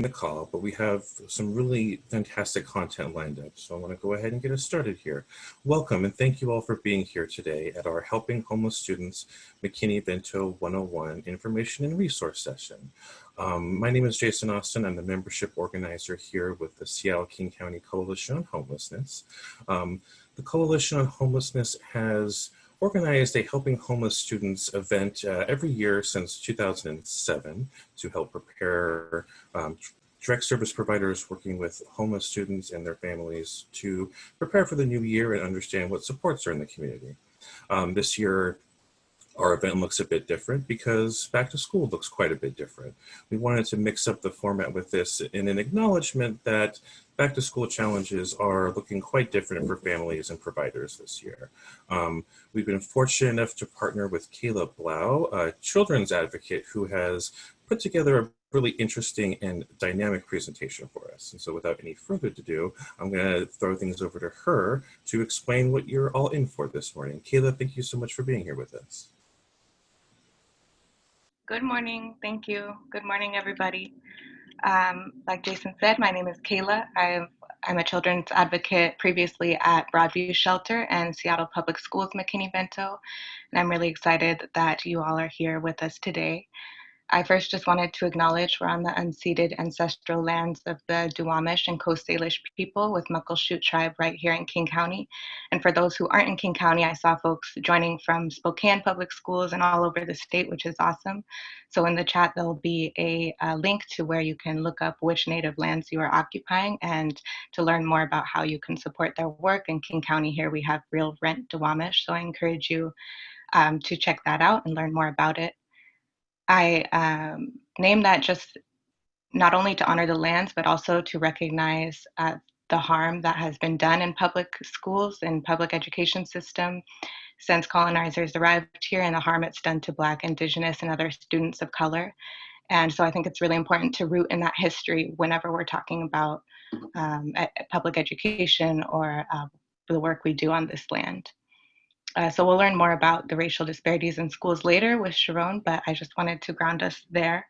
the call, but we have some really fantastic content lined up. So I want to go ahead and get us started here. Welcome and thank you all for being here today at our Helping Homeless Students McKinney Vento 101 Information and Resource Session. My name is Jason Austin. I'm the membership organizer here with the Seattle-King County Coalition on Homelessness. The Coalition on Homelessness has organized a Helping Homeless Students event every year since 2007 to help prepare direct service providers working with homeless students and their families to prepare for the new year and understand what supports are in the community. This year, our event looks a bit different because back to school looks quite a bit different. We wanted to mix up the format with this in an acknowledgement that back to school challenges are looking quite different for families and providers this year. We've been fortunate enough to partner with Kayla Blau, a children's advocate who has put together a really interesting and dynamic presentation for us. And so without any further ado, I'm gonna throw things over to her to explain what you're all in for this morning. Kayla, thank you so much for being here with us. Good morning, thank you. Good morning, everybody. Like Jason said, my name is Kayla. I'm a children's advocate previously at Broadview Shelter and Seattle Public Schools McKinney Vento, and I'm really excited that you all are here with us today. I first just wanted to acknowledge we're on the unceded ancestral lands of the Duwamish and Coast Salish people with Muckleshoot tribe right here in King County. And for those who aren't in King County, I saw folks joining from Spokane Public Schools and all over the state, which is awesome. So in the chat, there'll be a link to where you can look up which native lands you are occupying and to learn more about how you can support their work. In King County here, we have Real Rent Duwamish, so I encourage you to check that out and learn more about it. I named that just not only to honor the lands, but also to recognize the harm that has been done in public schools and public education system since colonizers arrived here and the harm it's done to Black, Indigenous, and other students of color. And so I think it's really important to root in that history whenever we're talking about public education or the work we do on this land. So we'll learn more about the racial disparities in schools later with Sharon, but I just wanted to ground us there.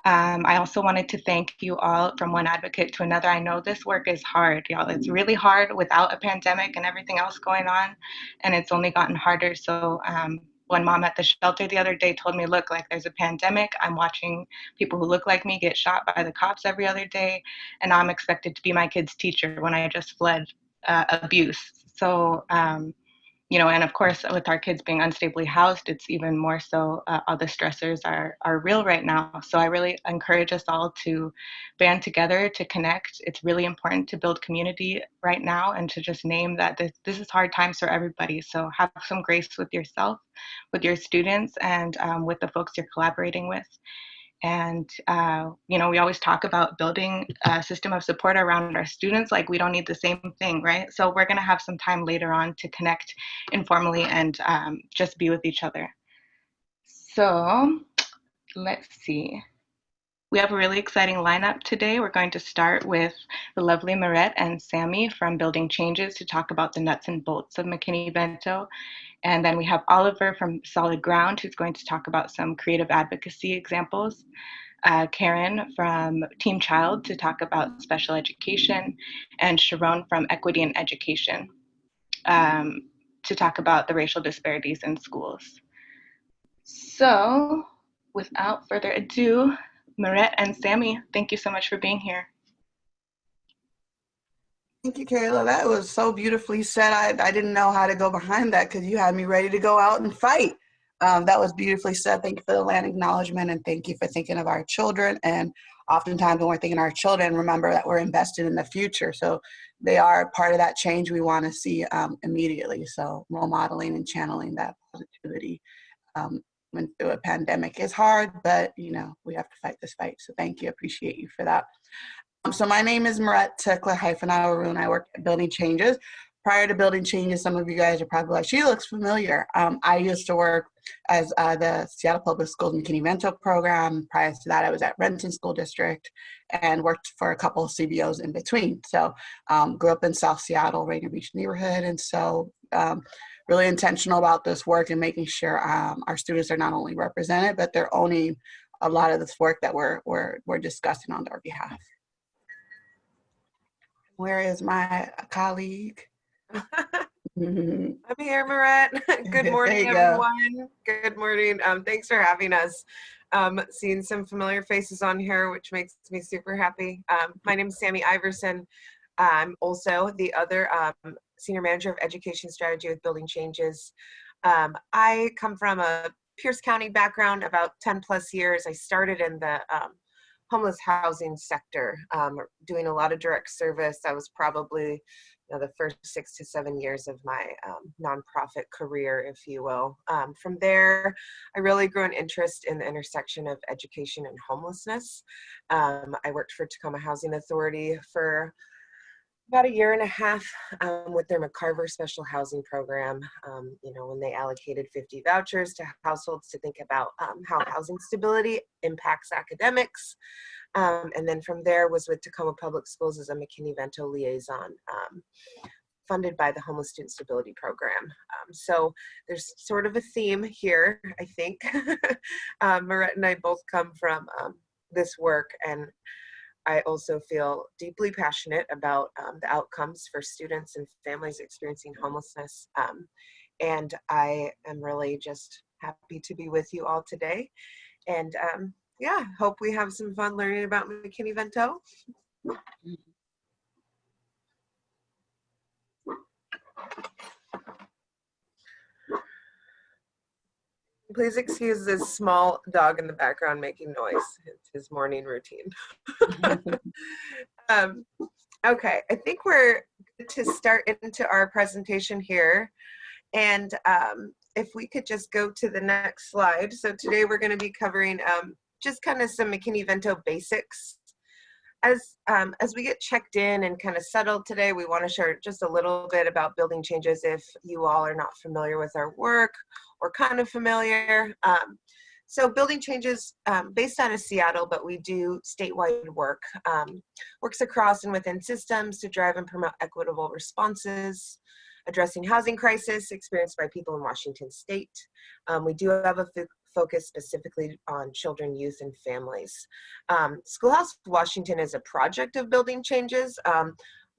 I also wanted to thank you all from one advocate to another. I know this work is hard, y'all. It's really hard without a pandemic and everything else going on, and it's only gotten harder. So one mom at the shelter the other day told me, look, like there's a pandemic. I'm watching people who look like me get shot by the cops every other day, and I'm expected to be my kid's teacher when I just fled abuse. So and of course, with our kids being unstably housed, it's even more so. All the stressors are real right now. So I really encourage us all to band together to connect. It's really important to build community right now and to just name that this is hard times for everybody. So have some grace with yourself, with your students, and with the folks you're collaborating with. And, we always talk about building a system of support around our students, like we don't need the same thing, right? So we're gonna have some time later on to connect informally and just be with each other. So let's see. We have a really exciting lineup today. We're going to start with the lovely Marette and Sammy from Building Changes to talk about the nuts and bolts of McKinney Vento. And then we have Oliver from Solid Ground, who's going to talk about some creative advocacy examples. Karen from Team Child to talk about special education, and Sharon from Equity in Education to talk about the racial disparities in schools. So without further ado, Marette and Sammy, thank you so much for being here. Thank you, Kayla. That was so beautifully said. I didn't know how to go behind that because you had me ready to go out and fight. That was beautifully said. Thank you for the land acknowledgement, and thank you for thinking of our children. And oftentimes when we're thinking of our children, remember that we're invested in the future. So they are part of that change we want to see immediately. So role modeling and channeling that positivity when through a pandemic is hard, but we have to fight this fight. So thank you. Appreciate you for that. So my name is Marette Tekla-Awaroon. I work at Building Changes. Prior to Building Changes, some of you guys are probably like, she looks familiar. I used to work as the Seattle Public Schools McKinney Vento program. Prior to that, I was at Renton School District and worked for a couple of CBOs in between. So grew up in South Seattle, Rainier Beach neighborhood. And so really intentional about this work and making sure our students are not only represented, but they're owning a lot of this work that we're discussing on our behalf. Where is my colleague? I'm here, Marette. Good morning, everyone. Good morning. Thanks for having us. Seeing some familiar faces on here, which makes me super happy. My name is Sammy Iverson. I'm also the other Senior Manager of Education Strategy with Building Changes. I come from a Pierce County background, about 10 plus years. I started in the homeless housing sector, doing a lot of direct service. I was probably the first 6 to 7 years of my nonprofit career, if you will. From there, I really grew an interest in the intersection of education and homelessness. I worked for Tacoma Housing Authority for about 1.5 years with their McKinney Special Housing Program, when they allocated 50 vouchers to households to think about how housing stability impacts academics. And then from there was with Tacoma Public Schools as a McKinney Vento Liaison, funded by the Homeless Student Stability Program. So there's sort of a theme here, I think. Marette and I both come from this work, and I also feel deeply passionate about the outcomes for students and families experiencing homelessness. And I am really just happy to be with you all today. And yeah, hope we have some fun learning about McKinney Vento. Please excuse this small dog in the background making noise. It's his morning routine. Okay, I think we're good to start into our presentation here. And if we could just go to the next slide. So today we're going to be covering just kind of some McKinney Vento basics. As we get checked in and kind of settled today, we want to share just a little bit about Building Changes if you all are not familiar with our work or kind of familiar. So Building Changes, based out of Seattle, but we do statewide work, works across and within systems to drive and promote equitable responses, addressing housing crisis experienced by people in Washington State. We do have a focus specifically on children, youth, and families. Schoolhouse Washington is a project of Building Changes.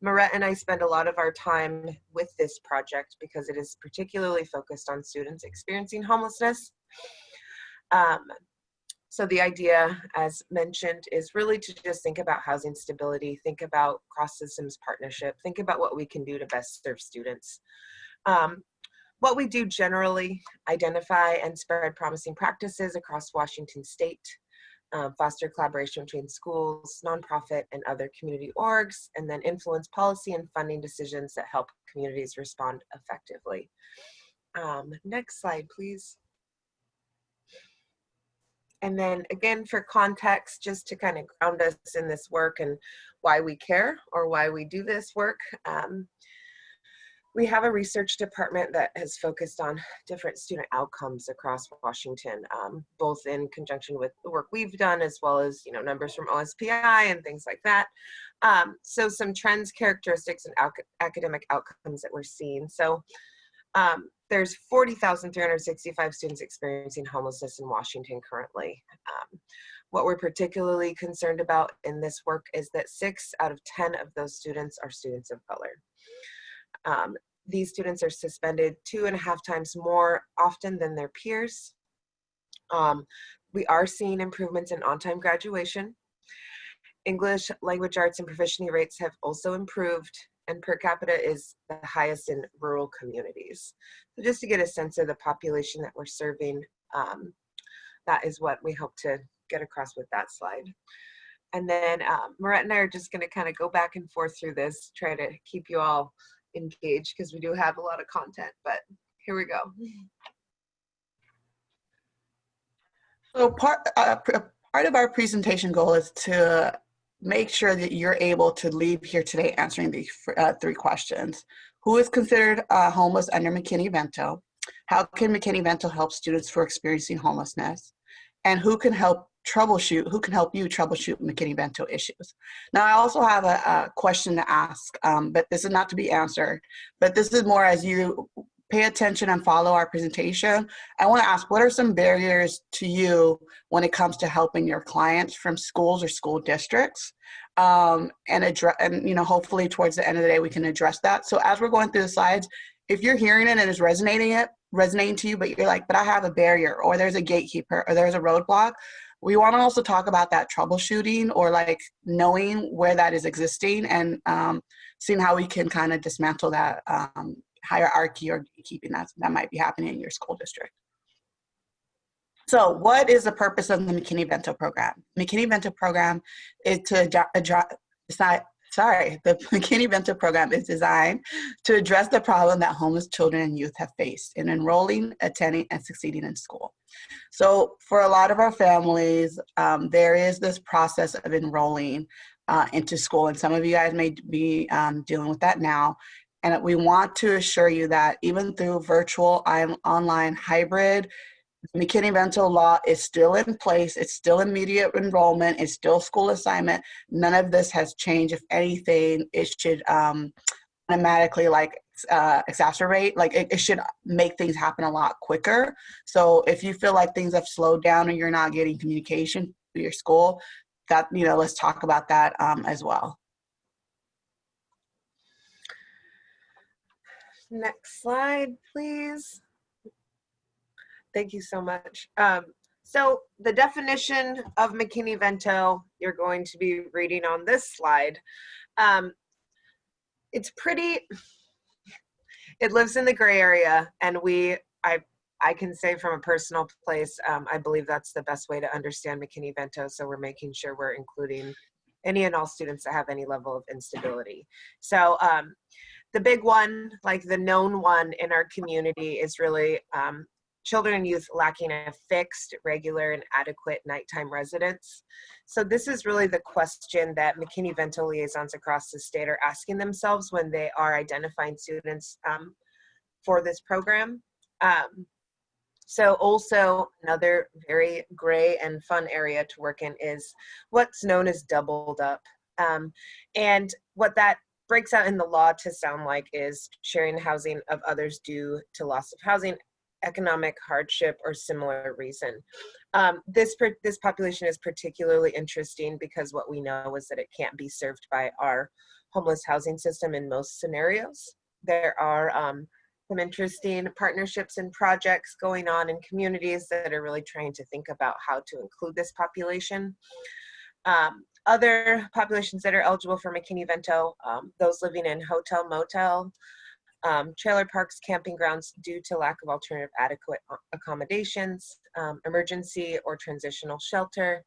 Marette and I spend a lot of our time with this project because it is particularly focused on students experiencing homelessness. So the idea, as mentioned, is really to just think about housing stability, think about cross-systems partnership, think about what we can do to best serve students. What we do generally, identify and spread promising practices across Washington State, foster collaboration between schools, nonprofit, and other community orgs, and then influence policy and funding decisions that help communities respond effectively. Next slide, please. And then again, for context, just to kind of ground us in this work and why we care or why we do this work. We have a research department that has focused on different student outcomes across Washington, both in conjunction with the work we've done, as well as numbers from OSPI and things like that. So some trends, characteristics, and academic outcomes that we're seeing. So there's 40,365 students experiencing homelessness in Washington currently. What we're particularly concerned about in this work is that 6 out of 10 of those students are students of color. These students are suspended 2.5 times more often than their peers. We are seeing improvements in on-time graduation. English, language arts, and proficiency rates have also improved, and per capita is the highest in rural communities. So just to get a sense of the population that we're serving, that is what we hope to get across with that slide. And then Marette and I are just going to kind of go back and forth through this, try to keep you all engaged because we do have a lot of content, but here we go. So part of our presentation goal is to make sure that you're able to leave here today answering these 3 questions. Who is considered homeless under McKinney Vento? How can McKinney Vento help students who are experiencing homelessness? And who can help you troubleshoot McKinney Vento issues? Now, I also have a question to ask, but this is not to be answered, but this is more as you pay attention and follow our presentation, I want to ask, what are some barriers to you when it comes to helping your clients from schools or school districts? And you know, hopefully towards the end of the day, we can address that. So as we're going through the slides, if you're hearing it and it's resonating to you, but you're like, but I have a barrier, or there's a gatekeeper, or there's a roadblock, we want to also talk about that troubleshooting, or like knowing where that is existing, and seeing how we can kind of dismantle that hierarchy or gatekeeping that might be happening in your school district. So what is the purpose of the McKinney Vento program? McKinney Vento program is the McKinney Vento program is designed to address the problem that homeless children and youth have faced in enrolling, attending, and succeeding in school. So for a lot of our families, there is this process of enrolling into school, and some of you guys may be dealing with that now. And we want to assure you that even through virtual, online, hybrid, McKinney Vento law is still in place. It's still immediate enrollment. It's still school assignment. None of this has changed. If anything, it should automatically exacerbate, it should make things happen a lot quicker. So if you feel like things have slowed down or you're not getting communication through your school, that, you know, let's talk about that as well. Next slide, please. Thank you so much. So the definition of McKinney Vento, you're going to be reading on this slide. It's pretty, it lives in the gray area, and I can say from a personal place, I believe that's the best way to understand McKinney Vento, so we're making sure we're including any and all students that have any level of instability. So the big one, like the known one in our community, is really children and youth lacking a fixed, regular, and adequate nighttime residence. So this is really the question that McKinney Vento liaisons across the state are asking themselves when they are identifying students for this program. So also another very gray and fun area to work in is what's known as doubled up. And what that breaks out in the law to sound like is sharing housing of others due to loss of housing, economic hardship, or similar reason. This population is particularly interesting because what we know is that it can't be served by our homeless housing system in most scenarios. There are some interesting partnerships and projects going on in communities that are really trying to think about how to include this population. Other populations that are eligible for McKinney Vento, those living in hotel, motel, trailer parks, camping grounds due to lack of alternative adequate accommodations, emergency or transitional shelter,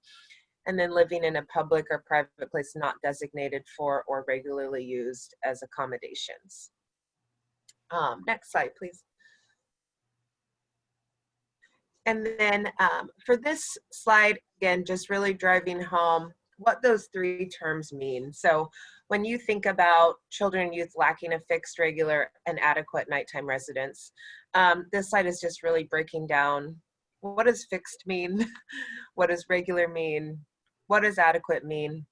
and then living in a public or private place not designated for or regularly used as accommodations. Next slide, please. And then for this slide, again, just really driving home what those three terms mean. So when you think about children and youth lacking a fixed, regular, and adequate nighttime residence, this slide is just really breaking down what does fixed mean, what does regular mean, what does adequate mean,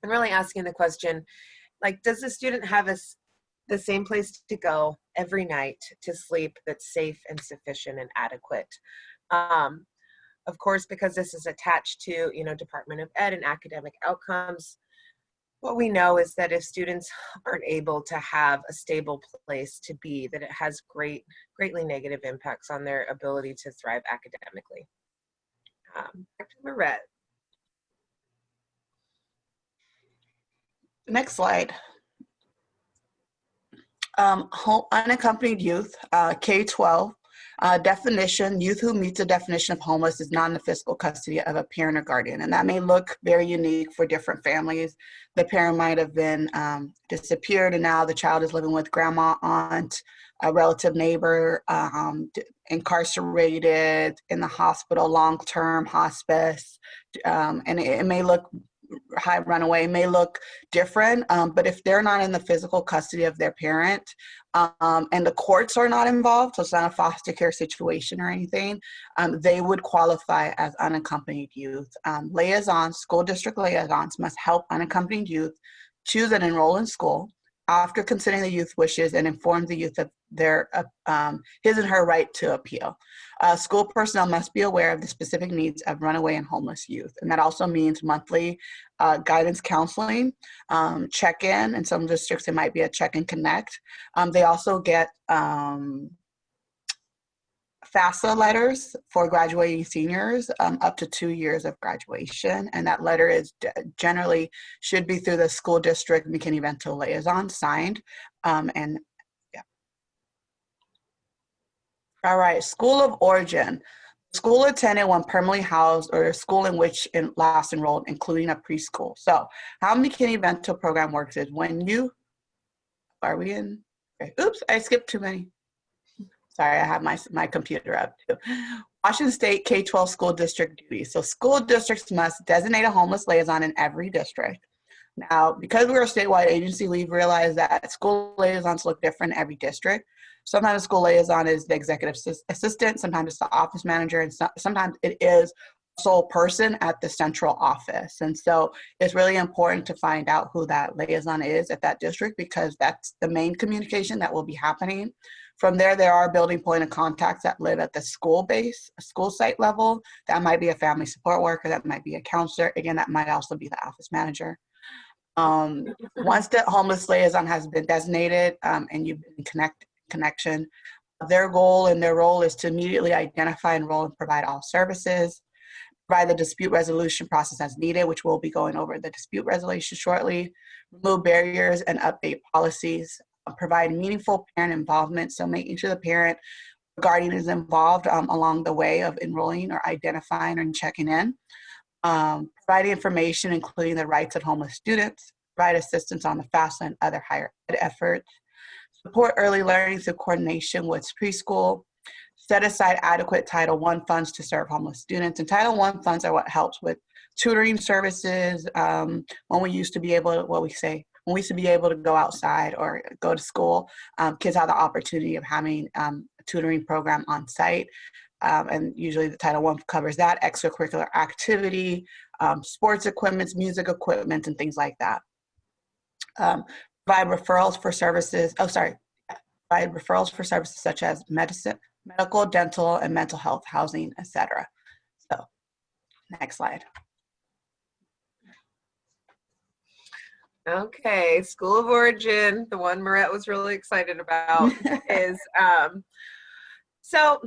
and really asking the question, like, does the student have the same place to go every night to sleep that's safe and sufficient and adequate? Of course, because this is attached to, you know, Department of Ed and academic outcomes, what we know is that if students aren't able to have a stable place to be, that it has greatly negative impacts on their ability to thrive academically. Back to Marette. Next slide. Unaccompanied youth, K-12. Definition, youth who meets the definition of homeless is not in the physical custody of a parent or guardian. And that may look very unique for different families. The parent might have been disappeared, and now the child is living with grandma, aunt, a relative neighbor, incarcerated in the hospital, long-term hospice. And it may look high runaway, may look different, but if they're not in the physical custody of their parent, and the courts are not involved, so it's not a foster care situation or anything, they would qualify as unaccompanied youth. Liaisons, school district liaisons must help unaccompanied youth choose and enroll in school, after considering the youth wishes and informs the youth of their his and her right to appeal. School personnel must be aware of the specific needs of runaway and homeless youth, and that also means monthly guidance counseling, check-in. In some districts, it might be a check-in connect. They also get FAFSA letters for graduating seniors up to 2 years of graduation. And that letter is generally should be through the school district McKinney Vento Liaison signed. And yeah. All right, school of origin. School attended when permanently housed or a school in which last enrolled, including a preschool. So how McKinney Vento program works is when you, are we in? Okay. Oops, I skipped too many. Sorry, I have my computer up too. Washington State K-12 school district duties. So school districts must designate a homeless liaison in every district. Now, because we're a statewide agency, we've realized that school liaisons look different in every district. Sometimes a school liaison is the executive assistant, sometimes it's the office manager, and sometimes it is a sole person at the central office. And so it's really important to find out who that liaison is at that district, because that's the main communication that will be happening. From there, there are building point of contacts that live at the school site level. That might be a family support worker, that might be a counselor. Again, that might also be the office manager. Once the homeless liaison has been designated and you've been in connection, their goal and their role is to immediately identify, enroll, and provide all services, provide the dispute resolution process as needed, which we'll be going over the dispute resolution shortly, remove barriers and update policies, provide meaningful parent involvement, so making sure the parent or guardian is involved along the way of enrolling or identifying and checking in, provide information including the rights of homeless students, provide assistance on the FAFSA and other higher ed efforts, support early learning through coordination with preschool, set aside adequate Title I funds to serve homeless students. And Title I funds are what helps with tutoring services. When we used to be able to, when we used to be able to go outside or go to school, kids have the opportunity of having a tutoring program on site. And usually the Title I covers that, extracurricular activity, sports equipment, music equipment, and things like that. Provide referrals for services, provide referrals for services such as medicine, medical, dental, and mental health, housing, etc. So, next slide. Okay, school of origin, the one Marette was really excited about is, so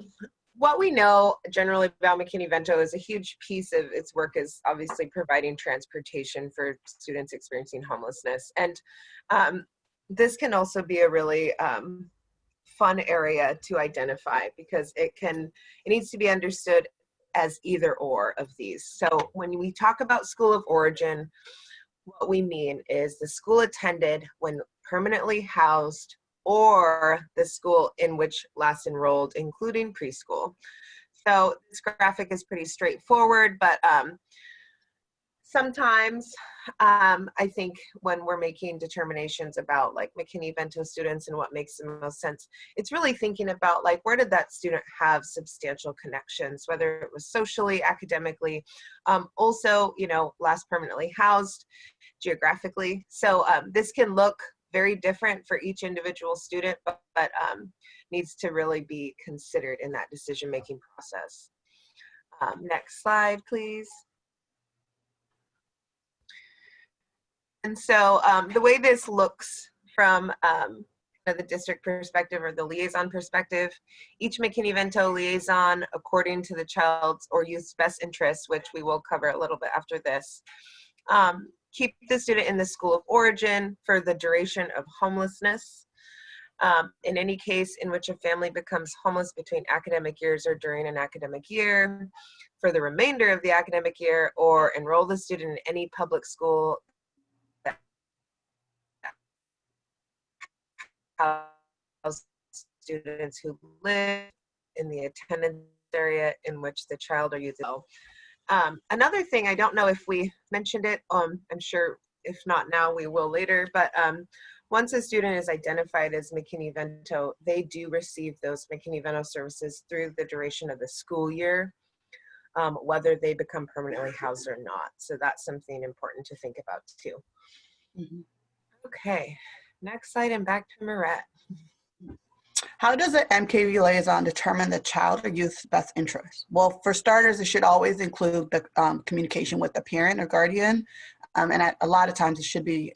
what we know generally about McKinney Vento is a huge piece of its work is obviously providing transportation for students experiencing homelessness. And this can also be a really fun area to identify, because it needs to be understood as either or of these. So when we talk about school of origin, what we mean is the school attended when permanently housed or the school in which last enrolled, including preschool. So this graphic is pretty straightforward, but sometimes I think when we're making determinations about like McKinney Vento students and what makes the most sense, it's really thinking about like, where did that student have substantial connections, whether it was socially, academically, also, you know, last permanently housed geographically. So this can look very different for each individual student, but needs to really be considered in that decision-making process. Next slide, please. And so the way this looks from the district perspective or the liaison perspective, each McKinney Vento liaison, according to the child's or youth's best interests, which we will cover a little bit after this, keep the student in the school of origin for the duration of homelessness. In any case in which a family becomes homeless between academic years or during an academic year, for the remainder of the academic year, or enroll the student in any public school that house students who live in the attendance area in which the child or youth is. Another thing, I don't know if we mentioned it, I'm sure if not now we will later, but once a student is identified as McKinney Vento, they do receive those McKinney Vento services through the duration of the school year, whether they become permanently housed or not. So that's something important to think about too. Mm-hmm. Okay, Next slide and back to Marette. How does an MKV liaison determine the child or youth's best interest? Well, for starters, it should always include the communication with the parent or guardian. And a lot of times it should be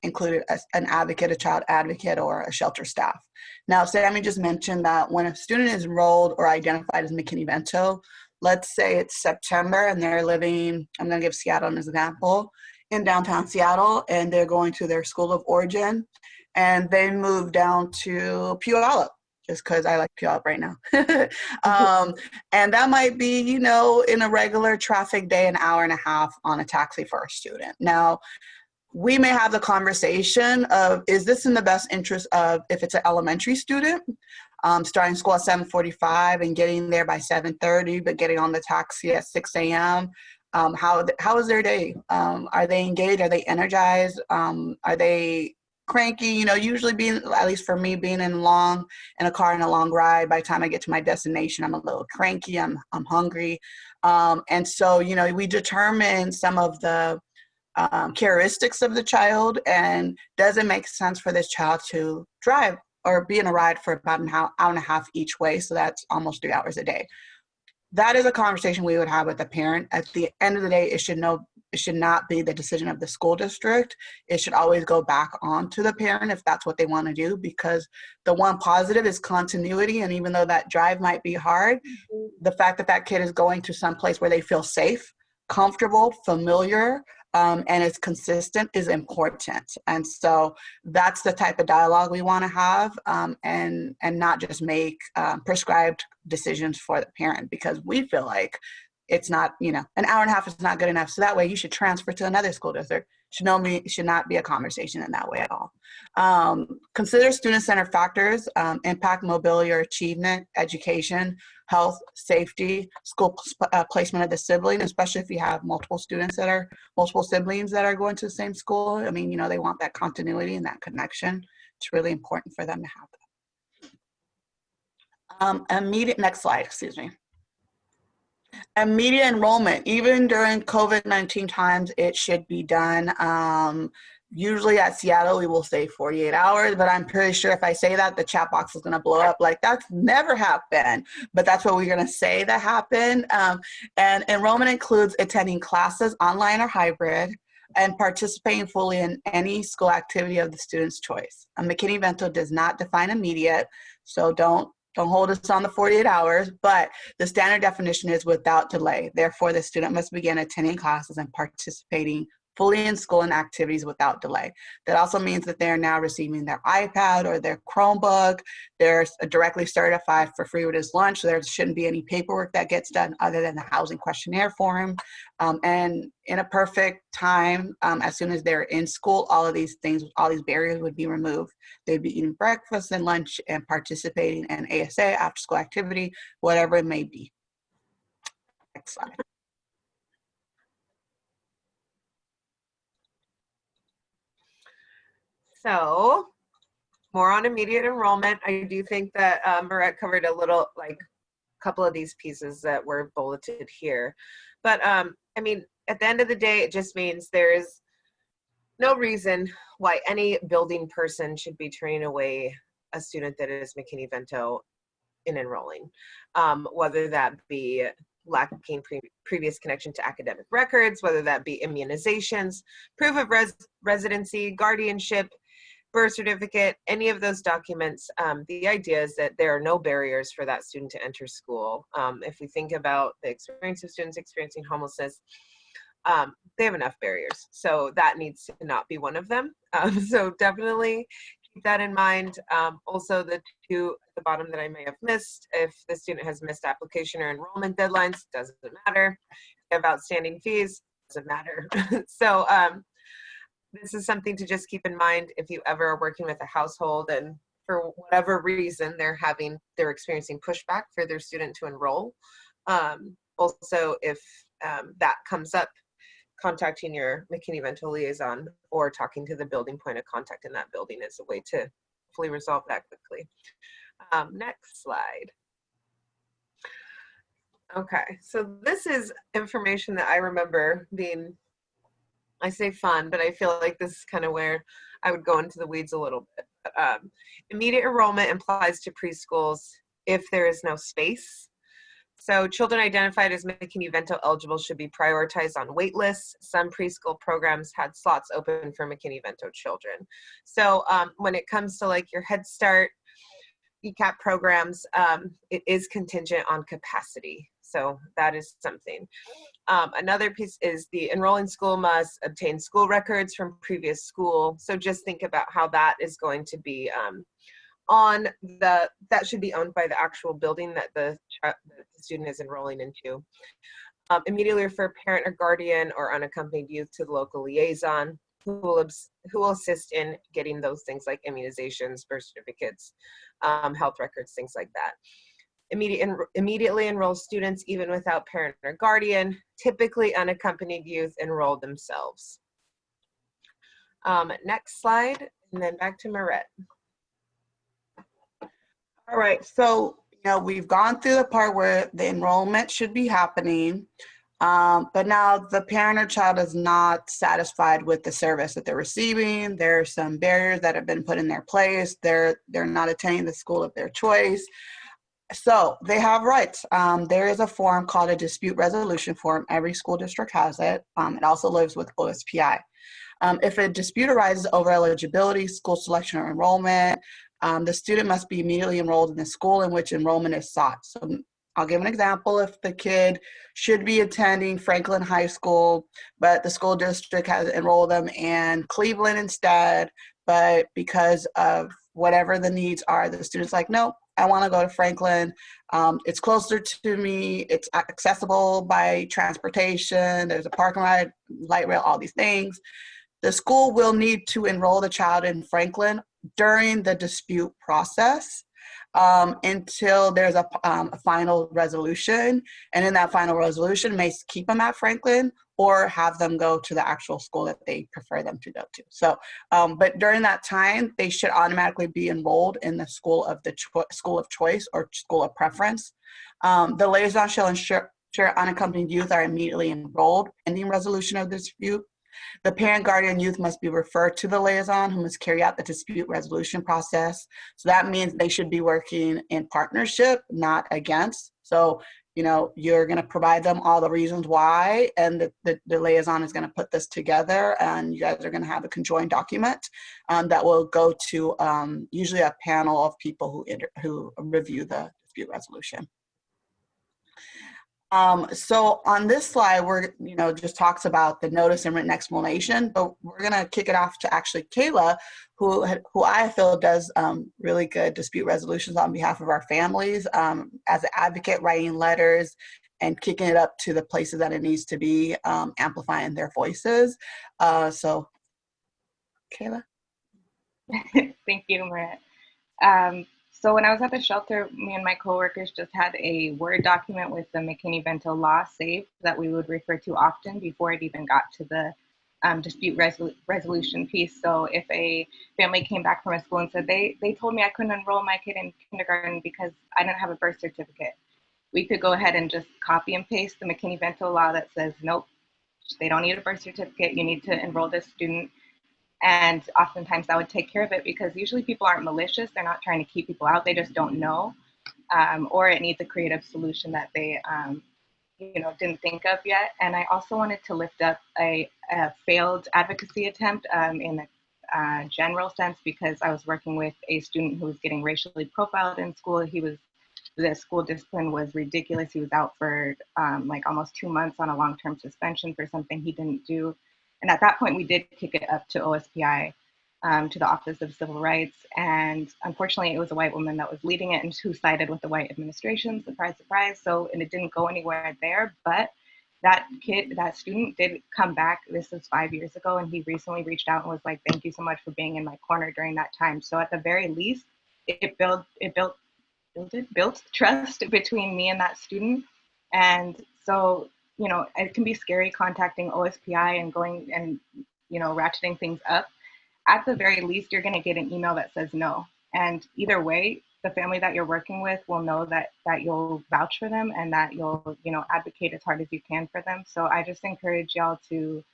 included as an advocate, a child advocate, or a shelter staff. Now, Sammy just mentioned that when a student is enrolled or identified as McKinney Vento, let's say it's September and they're living, I'm going to give Seattle as an example, in downtown Seattle, and they're going to their school of origin, and they move down to Puyallup, just because I like Puyallup right now. And that might be, you know, in a regular traffic day, an hour and a half on a taxi for a student. Now, we may have the conversation of, is this in the best interest of, if it's an elementary student, starting school at 7:45 and getting there by 7:30, but getting on the taxi at 6 a.m., how is their day? Are they engaged? Are they energized? Are they cranky? You know, usually being, at least for me, being in a car in a long ride, by the time I get to my destination, I'm a little cranky, I'm hungry. And so, you know, we determine some of the characteristics of the child, and does it make sense for this child to drive or be in a ride for about an hour and a half each way? So that's almost 3 hours a day. That is a conversation we would have with the parent. At the end of the day, it should not be the decision of the school district. It should always go back on to the parent if that's what they want to do, because the one positive is continuity. And even though that drive might be hard, the fact that that kid is going to some place where they feel safe, comfortable, familiar, and it's consistent is important. And so that's the type of dialogue we want to have, and not just make prescribed decisions for the parent, because we feel like it's not, you know, an hour and a half is not good enough. So that way you should transfer to another school district. Should not be a conversation in that way at all. Consider student-centered factors, impact, mobility, or achievement, education, health, safety, school placement of the sibling, especially if you have multiple siblings that are going to the same school. I mean, you know, they want that continuity and that connection. It's really important for them to have that. Immediate, next slide, excuse me. Immediate enrollment, even during COVID-19 times, it should be done. Usually at Seattle, we will say 48 hours, but I'm pretty sure if I say that, the chat box is going to blow up. Like, that's never happened, but that's what we're going to say that happened. And enrollment includes attending classes online or hybrid, and participating fully in any school activity of the student's choice. McKinney Vento does not define immediate, so don't hold us on the 48 hours, but the standard definition is without delay. Therefore, the student must begin attending classes and participating fully in school and activities without delay. That also means that they're now receiving their iPad or their Chromebook. They're directly certified for free reduced lunch. So there shouldn't be any paperwork that gets done other than the housing questionnaire form. And in a perfect time, as soon as they're in school, all of these things, all these barriers would be removed. They'd be eating breakfast and lunch and participating in ASA, after school activity, whatever it may be. Next slide. So more on immediate enrollment. I do think that Marette covered a little, like a couple of these pieces that were bulleted here. But I mean, at the end of the day, it just means there is no reason why any building person should be turning away a student that is McKinney Vento in enrolling, whether that be lacking previous connection to academic records, whether that be immunizations, proof of residency, guardianship, birth certificate, any of those documents. The idea is that there are no barriers for that student to enter school. If we think about the experience of students experiencing homelessness, they have enough barriers. So that needs to not be one of them. So definitely keep that in mind. Also, the two at the bottom that I may have missed, if the student has missed application or enrollment deadlines, doesn't matter. If they have outstanding fees, doesn't matter. So this is something to just keep in mind if you ever are working with a household and for whatever reason they're experiencing pushback for their student to enroll. Also, if that comes up, contacting your McKinney Vento liaison or talking to the building point of contact in that building is a way to hopefully resolve that quickly. Next slide. Okay, so this is information that I remember being, I say fun, but I feel like this is kind of where I would go into the weeds a little bit. Immediate enrollment applies to preschools if there is no space. So children identified as McKinney Vento eligible should be prioritized on wait lists. Some preschool programs had slots open for McKinney Vento children. So when it comes to like your Head Start, ECAP programs, it is contingent on capacity. So that is something. Another piece is the enrolling school must obtain school records from previous school. So just think about how that is going to be that should be owned by the actual building that the student is enrolling into. Immediately refer parent or guardian or unaccompanied youth to the local liaison who will assist in getting those things like immunizations, birth certificates, health records, things like that. Immediately enroll students even without parent or guardian. Typically unaccompanied youth enroll themselves. Next slide, and then back to Marette. All right, so we've gone through the part where the enrollment should be happening, but now the parent or child is not satisfied with the service that they're receiving. There are some barriers that have been put in their place. They're not attending the school of their choice. So they have rights. There is a form called a dispute resolution form. Every school district has it. It also lives with OSPI. If a dispute arises over eligibility, school selection, or enrollment, the student must be immediately enrolled in the school in which enrollment is sought. So I'll give an example. If the kid should be attending Franklin High School, but the school district has enrolled them in Cleveland instead, but because of whatever the needs are, the student's like, no, I want to go to Franklin. It's closer to me. It's accessible by transportation. There's a parking lot, light rail, all these things. The school will need to enroll the child in Franklin during the dispute process until there's a final resolution. And in that final resolution, may keep them at Franklin or have them go to the actual school that they prefer them to go to. So, but during that time, they should automatically be enrolled in the school of choice or school of preference. The liaison shall ensure unaccompanied youth are immediately enrolled pending resolution of the dispute. The parent, guardian, youth must be referred to the liaison who must carry out the dispute resolution process. So that means they should be working in partnership, not against. So, you're going to provide them all the reasons why, and the liaison is going to put this together, and you guys are going to have a conjoined document that will go to usually a panel of people who review the dispute resolution. So on this slide, we're, just talks about the notice and written explanation, but we're going to kick it off to actually Kayla, who I feel does really good dispute resolutions on behalf of our families as an advocate, writing letters and kicking it up to the places that it needs to be, amplifying their voices. So Kayla. Thank you, Maria. So when I was at the shelter, me and my coworkers just had a Word document with the McKinney Vento law saved that we would refer to often before it even got to the dispute resolution piece. So if a family came back from a school and said they told me I couldn't enroll my kid in kindergarten because I didn't have a birth certificate, we could go ahead and just copy and paste the McKinney Vento law that says, nope, they don't need a birth certificate. You need to enroll this student. And oftentimes that would take care of it, because usually people aren't malicious. They're not trying to keep people out. They just don't know. Or it needs a creative solution that they, didn't think of yet. And I also wanted to lift up a failed advocacy attempt in a general sense, because I was working with a student who was getting racially profiled in school. The school discipline was ridiculous. He was out for almost 2 months on a long-term suspension for something he didn't do. And at that point, we did kick it up to OSPI, to the Office of Civil Rights. And unfortunately, it was a white woman that was leading it and who sided with the white administration, surprise, surprise. So, and it didn't go anywhere there. But that student did come back. This was 5 years ago. And he recently reached out and was like, thank you so much for being in my corner during that time. So at the very least, it built trust between me and that student. And so, it can be scary contacting OSPI and going and, ratcheting things up. At the very least, you're going to get an email that says no. And either way, the family that you're working with will know that you'll vouch for them and that you'll, advocate as hard as you can for them. So I just encourage y'all to,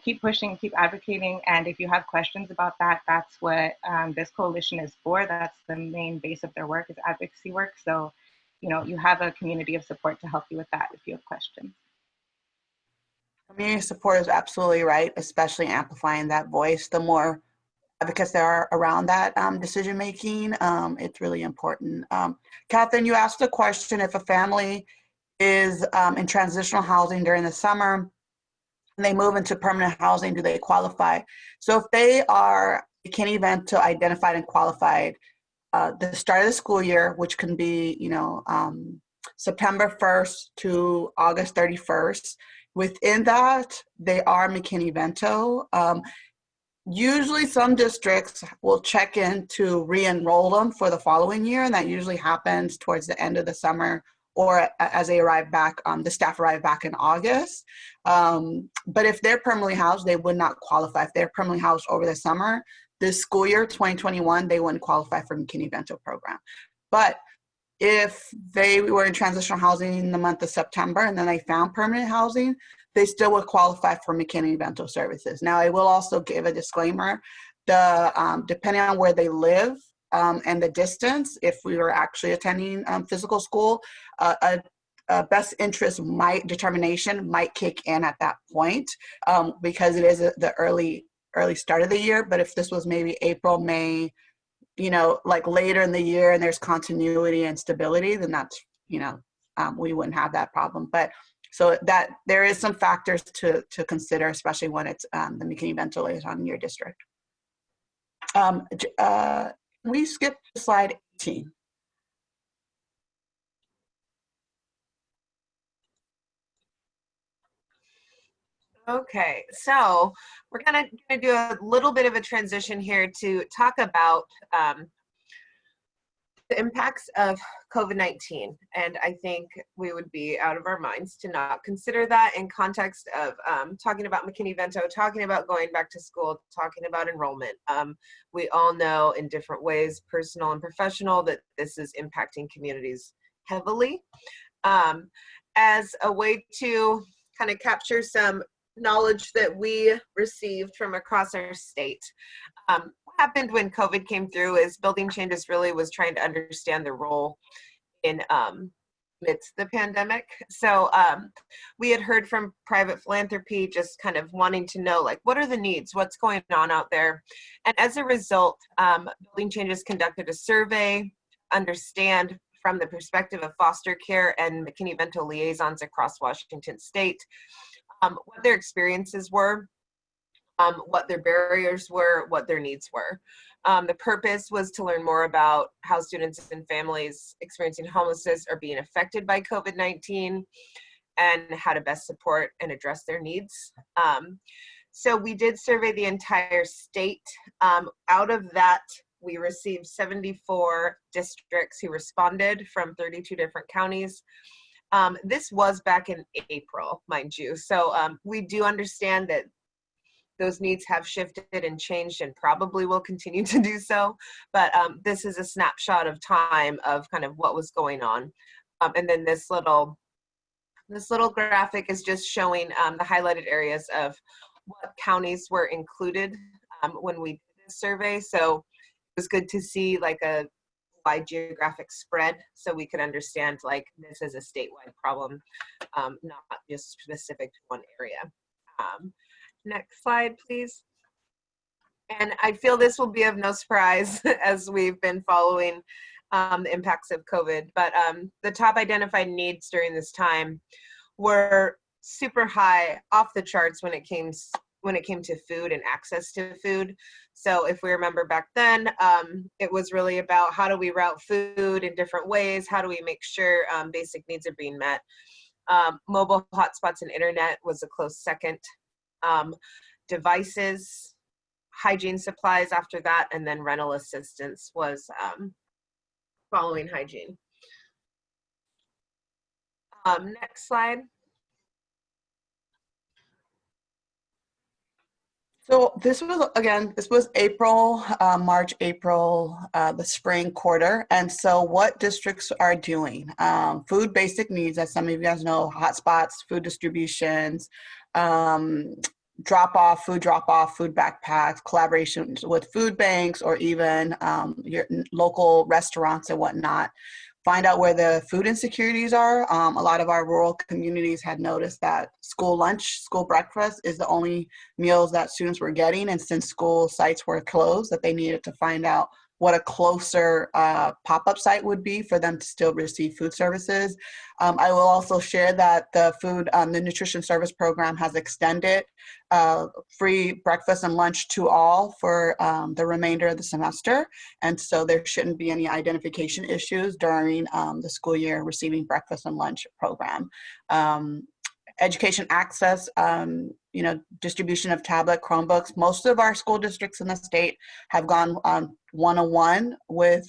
keep pushing, keep advocating. And if you have questions about that, that's what this coalition is for. That's the main base of their work, is advocacy work. So, you have a community of support to help you with that if you have questions. Community support is absolutely right, especially amplifying that voice. The more advocates there are around that decision making, it's really important. Catherine, you asked a question: if a family is in transitional housing during the summer and they move into permanent housing, do they qualify? So if they are McKinney Vento identified and qualified, the start of the school year, which can be, September 1st to August 31st, within that, they are McKinney Vento. Usually some districts will check in to re-enroll them for the following year, and that usually happens towards the end of the summer or as they arrive back, the staff arrive back in August. But if they're permanently housed, they would not qualify. If they're permanently housed over the summer, this school year, 2021, they wouldn't qualify for McKinney Vento program. But if they were in transitional housing in the month of September and then they found permanent housing, they still would qualify for McKinney Vento services. Now, I will also give a disclaimer: depending on where they live and the distance, if we were actually attending physical school, a best interest determination might kick in at that point, because it is the early start of the year. But if this was maybe April, May, like later in the year, and there's continuity and stability, then that's, we wouldn't have that problem. But so that there is some factors to consider, especially when it's the McKinney Vento Liaison in your district. We skipped to slide 18. Okay, so we're gonna do a little bit of a transition here to talk about the impacts of COVID-19. And I think we would be out of our minds to not consider that in context of talking about McKinney Vento, talking about going back to school, talking about enrollment. We all know in different ways, personal and professional, that this is impacting communities heavily. As a way to kind of capture some knowledge that we received from across our state. What happened when COVID came through is Building Changes really was trying to understand the role in amidst the pandemic. So we had heard from private philanthropy, just kind of wanting to know, like, what are the needs? What's going on out there? And as a result, Building Changes conducted a survey, understand from the perspective of foster care and McKinney Vento liaisons across Washington state, what their experiences were, what their barriers were, what their needs were. The purpose was to learn more about how students and families experiencing homelessness are being affected by COVID-19 and how to best support and address their needs. So we did survey the entire state. Out of that, we received 74 districts who responded from 32 different counties. This was back in April, mind you. So we do understand that those needs have shifted and changed and probably will continue to do so. But this is a snapshot of time of kind of what was going on. And then this little graphic is just showing the highlighted areas of what counties were included when we did this survey. So it was good to see like a wide geographic spread, so we could understand like this is a statewide problem, not just specific to one area. Next slide, please. And I feel this will be of no surprise as we've been following the impacts of COVID, but the top identified needs during this time were super high, off the charts when it came to food and access to food. So if we remember back then, it was really about how do we route food in different ways? How do we make sure basic needs are being met? Mobile hotspots and internet was a close second. Devices, hygiene supplies after that, and then rental assistance was following hygiene. Next slide. So this was April, March, April, the spring quarter. And so what districts are doing? Food basic needs, as some of you guys know, hotspots, food distributions, food drop off, food backpacks, collaborations with food banks, or even your local restaurants and whatnot. Find out where the food insecurities are. A lot of our rural communities had noticed that school lunch, school breakfast is the only meals that students were getting. And since school sites were closed, that they needed to find out what a closer pop-up site would be for them to still receive food services. I will also share that the nutrition service program has extended free breakfast and lunch to all for the remainder of the semester. And so there shouldn't be any identification issues during the school year receiving breakfast and lunch program. Education access, distribution of tablet Chromebooks. Most of our school districts in the state have gone on one-on-one with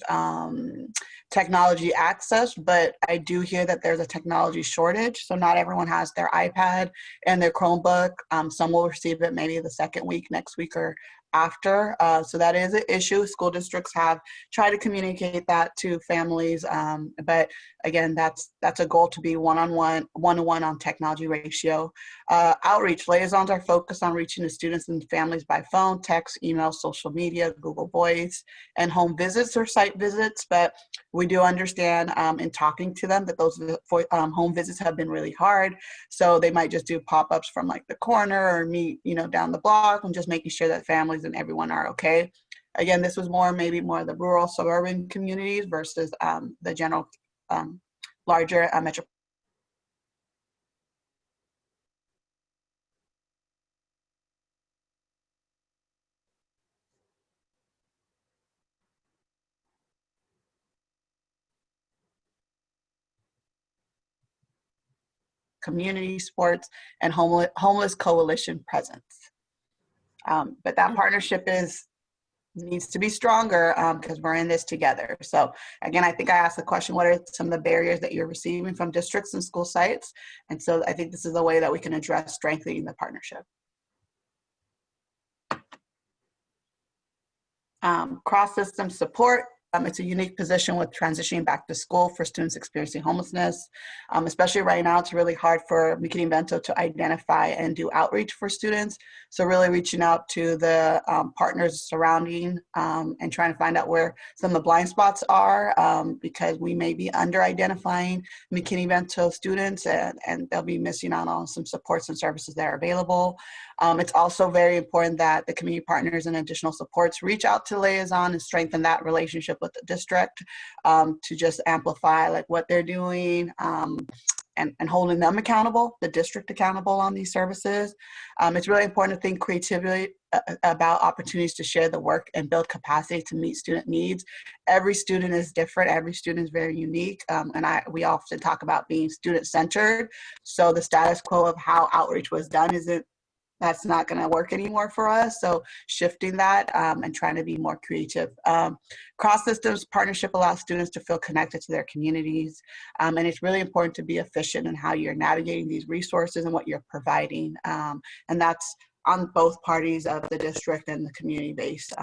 technology access, but I do hear that there's a technology shortage. So not everyone has their iPad and their Chromebook. Some will receive it maybe the second week, next week, or after. So that is an issue. School districts have tried to communicate that to families. But again, that's a goal to be one-to-one on technology ratio. Outreach liaisons are focused on reaching the students and families by phone, text, email, social media, Google Voice, and home visits or site visits. But we do understand in talking to them that those home visits have been really hard. So they might just do pop-ups from like the corner or meet, down the block, and just making sure that families and everyone are okay. Again, this was maybe more the rural suburban communities versus the general larger metro. Community sports and homeless coalition presence. But that partnership needs to be stronger because we're in this together. So again, I think I asked the question, what are some of the barriers that you're receiving from districts and school sites? And so I think this is a way that we can address strengthening the partnership. Cross-system support. It's a unique position with transitioning back to school for students experiencing homelessness. Especially right now, it's really hard for McKinney Vento to identify and do outreach for students. So really reaching out to the partners surrounding and trying to find out where some of the blind spots are because we may be under-identifying McKinney Vento students and they'll be missing out on some supports and services that are available. It's also very important that the community partners and additional supports reach out to liaison and strengthen that relationship with the district to just amplify like what they're doing and holding them accountable, the district accountable on these services. It's really important to think creatively about opportunities to share the work and build capacity to meet student needs. Every student is different. Every student is very unique. We often talk about being student-centered. So the status quo of how outreach was done that's not going to work anymore for us. So shifting that and trying to be more creative. Cross-systems partnership allows students to feel connected to their communities. And it's really important to be efficient in how you're navigating these resources and what you're providing. And that's on both parties of the district and the community-based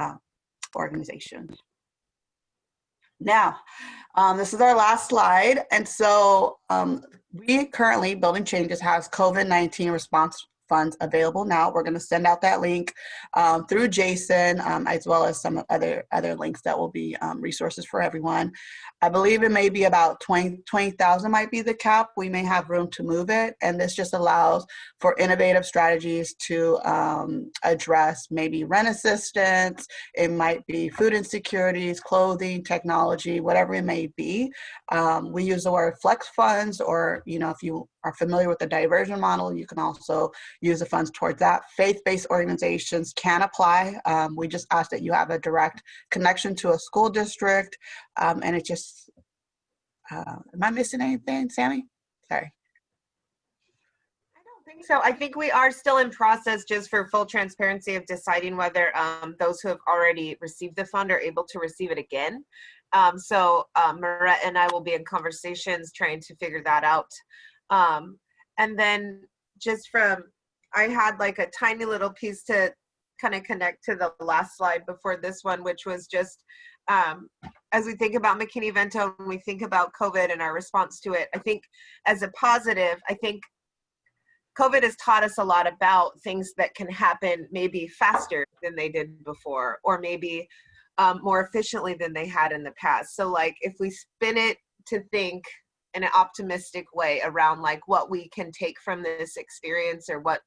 organizations. Now, this is our last slide. And so we currently, Building Changes, has COVID-19 response funds available now. We're going to send out that link through Jason, as well as some other links that will be resources for everyone. I believe it may be about 20,000 might be the cap. We may have room to move it. And this just allows for innovative strategies to address maybe rent assistance. It might be food insecurities, clothing, technology, whatever it may be. We use the word flex funds, or, if you are familiar with the diversion model, you can also use the funds towards that. Faith-based organizations can apply. We just ask that you have a direct connection to a school district. And it just, am I missing anything, Sammy? Sorry. I don't think so. I think we are still in process, just for full transparency, of deciding whether those who have already received the fund are able to receive it again. So Marette and I will be in conversations trying to figure that out. And then I had like a tiny little piece to kind of connect to the last slide before this one, which was just, as we think about McKinney Vento and we think about COVID and our response to it, I think as a positive, I think COVID has taught us a lot about things that can happen maybe faster than they did before, or maybe more efficiently than they had in the past. So like if we spin it to think in an optimistic way around like what we can take from this experience, or what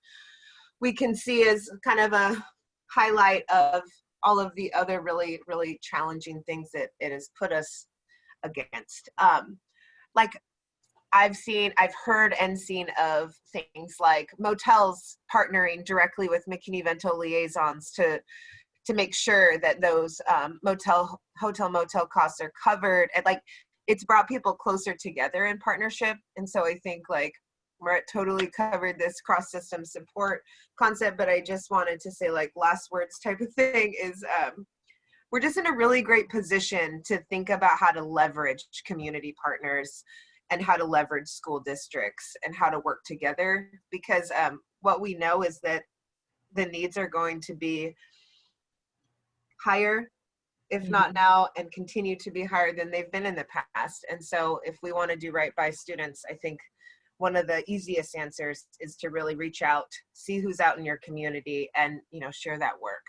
we can see as kind of a highlight of all of the other really, really challenging things that it has put us against. Like I've heard and seen of things like motels partnering directly with McKinney Vento liaisons to make sure that those hotel motel costs are covered, and like it's brought people closer together in partnership. And so I think like Marit totally covered this cross system support concept, but I just wanted to say like last words type of thing is we're just in a really great position to think about how to leverage community partners and how to leverage school districts and how to work together, because what we know is that the needs are going to be higher, if not now, and continue to be higher than they've been in the past. And so if we want to do right by students, I think one of the easiest answers is to really reach out, see who's out in your community, and share that work.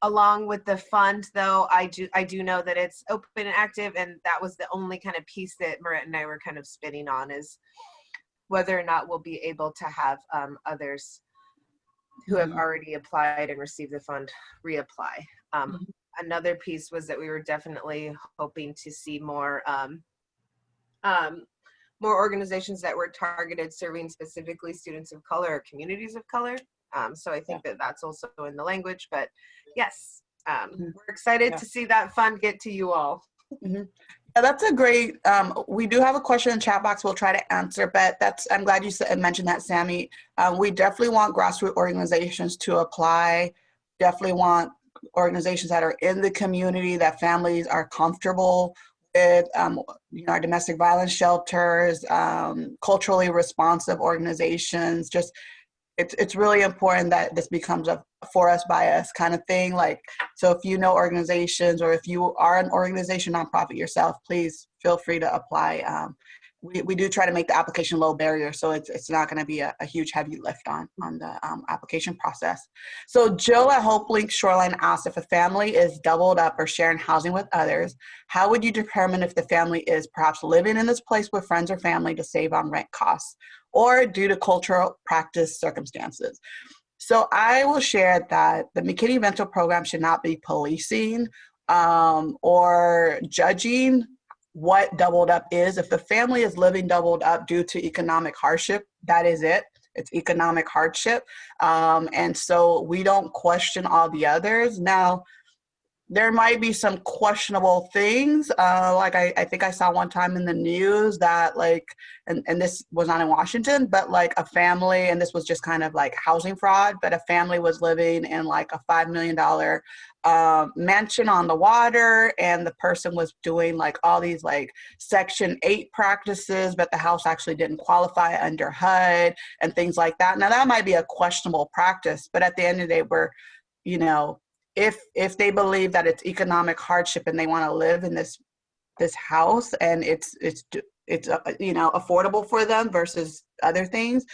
Along with the fund, though, I do know that it's open and active, and that was the only kind of piece that Marit and I were kind of spinning on, is whether or not we'll be able to have others who have already applied and received the fund reapply. Another piece was that we were definitely hoping to see more organizations that were targeted serving specifically students of color or communities of color. So I think that that's also in the language, but yes, we're excited to see that fund get to you all. Yeah, that's a great, we do have a question in the chat box we'll try to answer, but I'm glad you mentioned that, Sammy. We definitely want grassroots organizations to apply, definitely want organizations that are in the community, that families are comfortable with, our domestic violence shelters, culturally responsive organizations. Just it's really important that this becomes a for us by us kind of thing. Like, so if you know organizations, or if you are an organization, nonprofit yourself, please feel free to apply. We do try to make the application low barrier, so it's not going to be a huge heavy lift on the application process. So Jill at Hope Link Shoreline asked, if a family is doubled up or sharing housing with others, how would you determine if the family is perhaps living in this place with friends or family to save on rent costs, or due to cultural practice circumstances? So I will share that the McKinney Vento program should not be policing or judging what doubled up is. If the family is living doubled up due to economic hardship, that is it. It's economic hardship. And so we don't question all the others. Now, there might be some questionable things. Like I think I saw one time in the news that like, and this was not in Washington, but like a family, and this was just kind of like housing fraud, but a family was living in like a $5 million mansion on the water, and the person was doing like all these like Section 8 practices, but the house actually didn't qualify under HUD and things like that. Now that might be a questionable practice, but at the end of the day, we're, if they believe that it's economic hardship and they want to live in this house and it's affordable for them versus other things,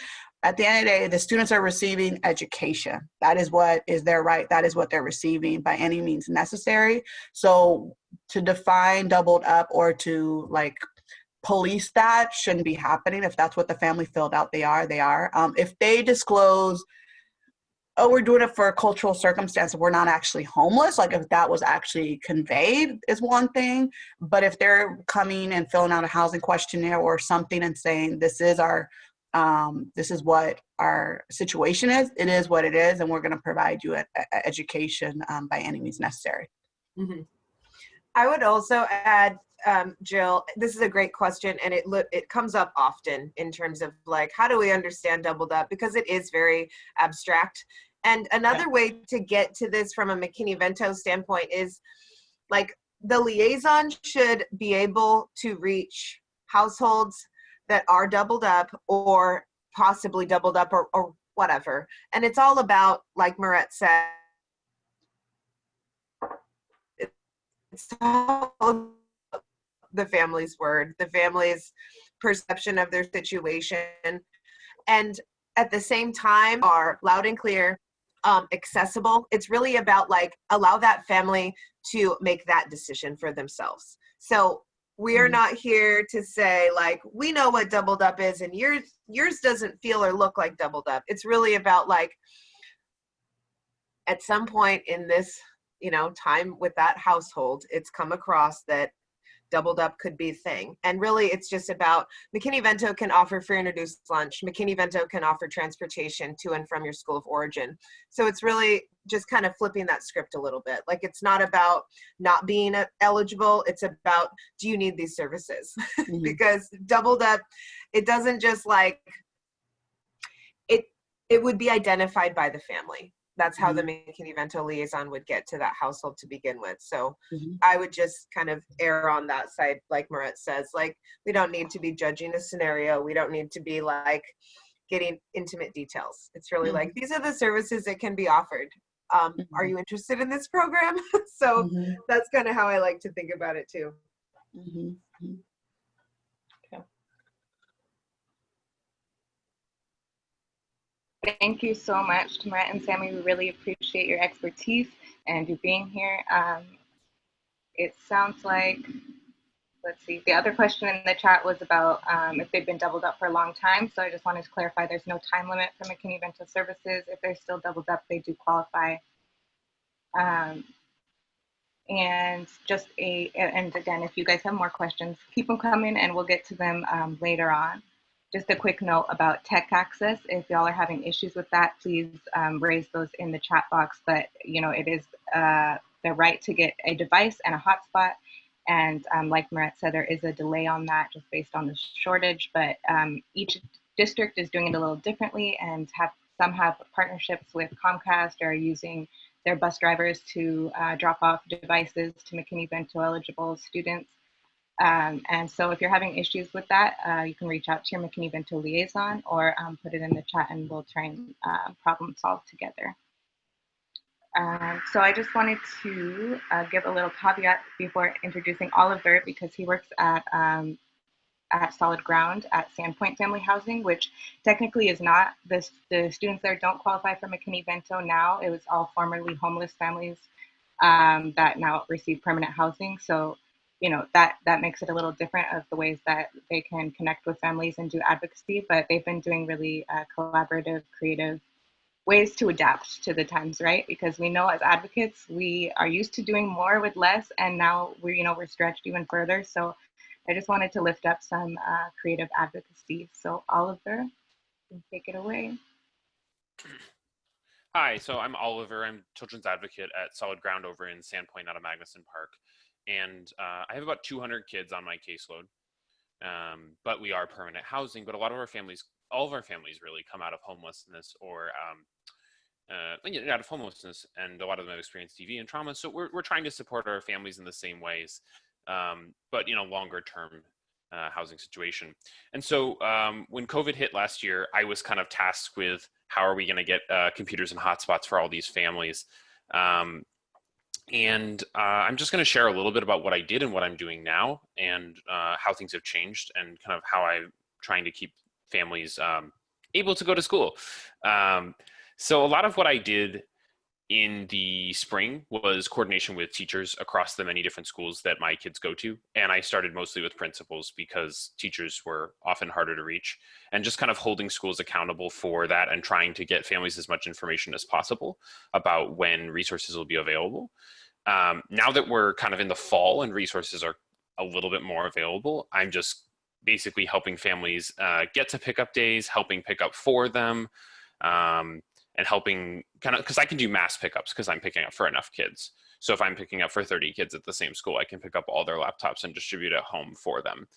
at the end of the day, the students are receiving education. That is what is their right. That is what they're receiving by any means necessary. So to define doubled up or to like police that shouldn't be happening. If that's what the family filled out, they are. If they disclose, oh, we're doing it for a cultural circumstance, we're not actually homeless, like if that was actually conveyed is one thing. But if they're coming and filling out a housing questionnaire or something and saying this is what our situation is, it is what it is, and we're going to provide you education by any means necessary. Mm-hmm. I would also add, Jill, this is a great question, and it comes up often in terms of like, how do we understand doubled up? Because it is very abstract. And another way to get to this from a McKinney Vento standpoint is like the liaison should be able to reach households that are doubled up or possibly doubled up or whatever. And it's all about, like Marit said, it's all the family's word, the family's perception of their situation, and at the same time are loud and clear, accessible. It's really about like allow that family to make that decision for themselves. So we are not here to say like we know what doubled up is and yours doesn't feel or look like doubled up. It's really about like at some point in this, you know, time with that household, it's come across that doubled up could be a thing. And really it's just about McKinney Vento can offer free and reduced lunch. McKinney Vento can offer transportation to and from your school of origin. So it's really just kind of flipping that script a little bit. Like it's not about not being eligible. It's about, do you need these services? Because doubled up, it doesn't just like, it would be identified by the family. That's how the McKinney Vento liaison would get to that household to begin with. So I would just kind of err on that side, like Maret says, like, we don't need to be judging a scenario. We don't need to be like getting intimate details. It's really like, these are the services that can be offered. Are you interested in this program? So that's kind of how I like to think about it too. Thank you so much, Tamaret and Sammy. We really appreciate your expertise and you being here. It sounds like, let's see, the other question in the chat was about if they've been doubled up for a long time. So I just wanted to clarify there's no time limit for McKinney Vento services. If they're still doubled up, they do qualify. And again, if you guys have more questions, keep them coming and we'll get to them later on. Just a quick note about tech access. If y'all are having issues with that, please raise those in the chat box. But you know, it is the right to get a device and a hotspot. And like Maret said, there is a delay on that just based on the shortage. But each district is doing it a little differently, and some have partnerships with Comcast or are using their bus drivers to drop off devices to McKinney Vento eligible students. And so if you're having issues with that, you can reach out to your McKinney Vento liaison or put it in the chat and we'll try and problem solve together. So I just wanted to give a little caveat before introducing Oliver, because he works at Solid Ground at Sandpoint Family Housing, which technically is not, the students there don't qualify for McKinney Vento now. It was all formerly homeless families that now receive permanent housing. So you know, that makes it a little different of the ways that they can connect with families and do advocacy, but they've been doing really collaborative, creative ways to adapt to the times, right? Because we know as advocates, we are used to doing more with less, and now we're stretched even further. So I just wanted to lift up some creative advocacy. So Oliver, you can take it away. Hi, so I'm Oliver. I'm children's advocate at Solid Ground over in Sandpoint out of Magnuson Park. And I have about 200 kids on my caseload, but we are permanent housing. But a lot of our families, all of our families really come out of homelessness or out of homelessness, and a lot of them have experienced DV and trauma. So we're trying to support our families in the same ways, but longer term housing situation. And so when COVID hit last year, I was kind of tasked with how are we going to get computers and hotspots for all these families. And I'm just going to share a little bit about what I did and what I'm doing now, and how things have changed, and kind of how I'm trying to keep families able to go to school. So a lot of what I did in the spring was coordination with teachers across the many different schools that my kids go to. And I started mostly with principals because teachers were often harder to reach, and just kind of holding schools accountable for that and trying to get families as much information as possible about when resources will be available. Now that we're kind of in the fall and resources are a little bit more available, I'm just basically helping families get to pickup days, helping pick up for them, and helping kind of, because I can do mass pickups because I'm picking up for enough kids. So if I'm picking up for 30 kids at the same school, I can pick up all their laptops and distribute at home for them.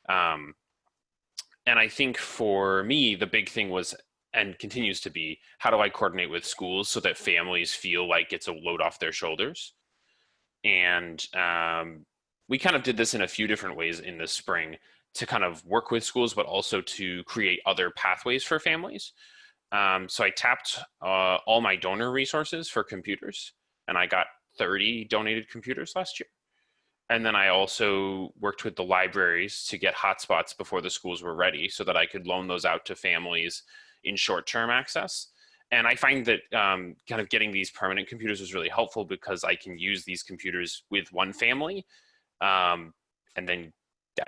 And I think for me, the big thing was, and continues to be, how do I coordinate with schools so that families feel like it's a load off their shoulders? And we kind of did this in a few different ways in the spring to kind of work with schools, but also to create other pathways for families. So I tapped all my donor resources for computers, and I got 30 donated computers last year. And then I also worked with the libraries to get hotspots before the schools were ready so that I could loan those out to families in short-term access. And I find that kind of getting these permanent computers was really helpful because I can use these computers with one family. And then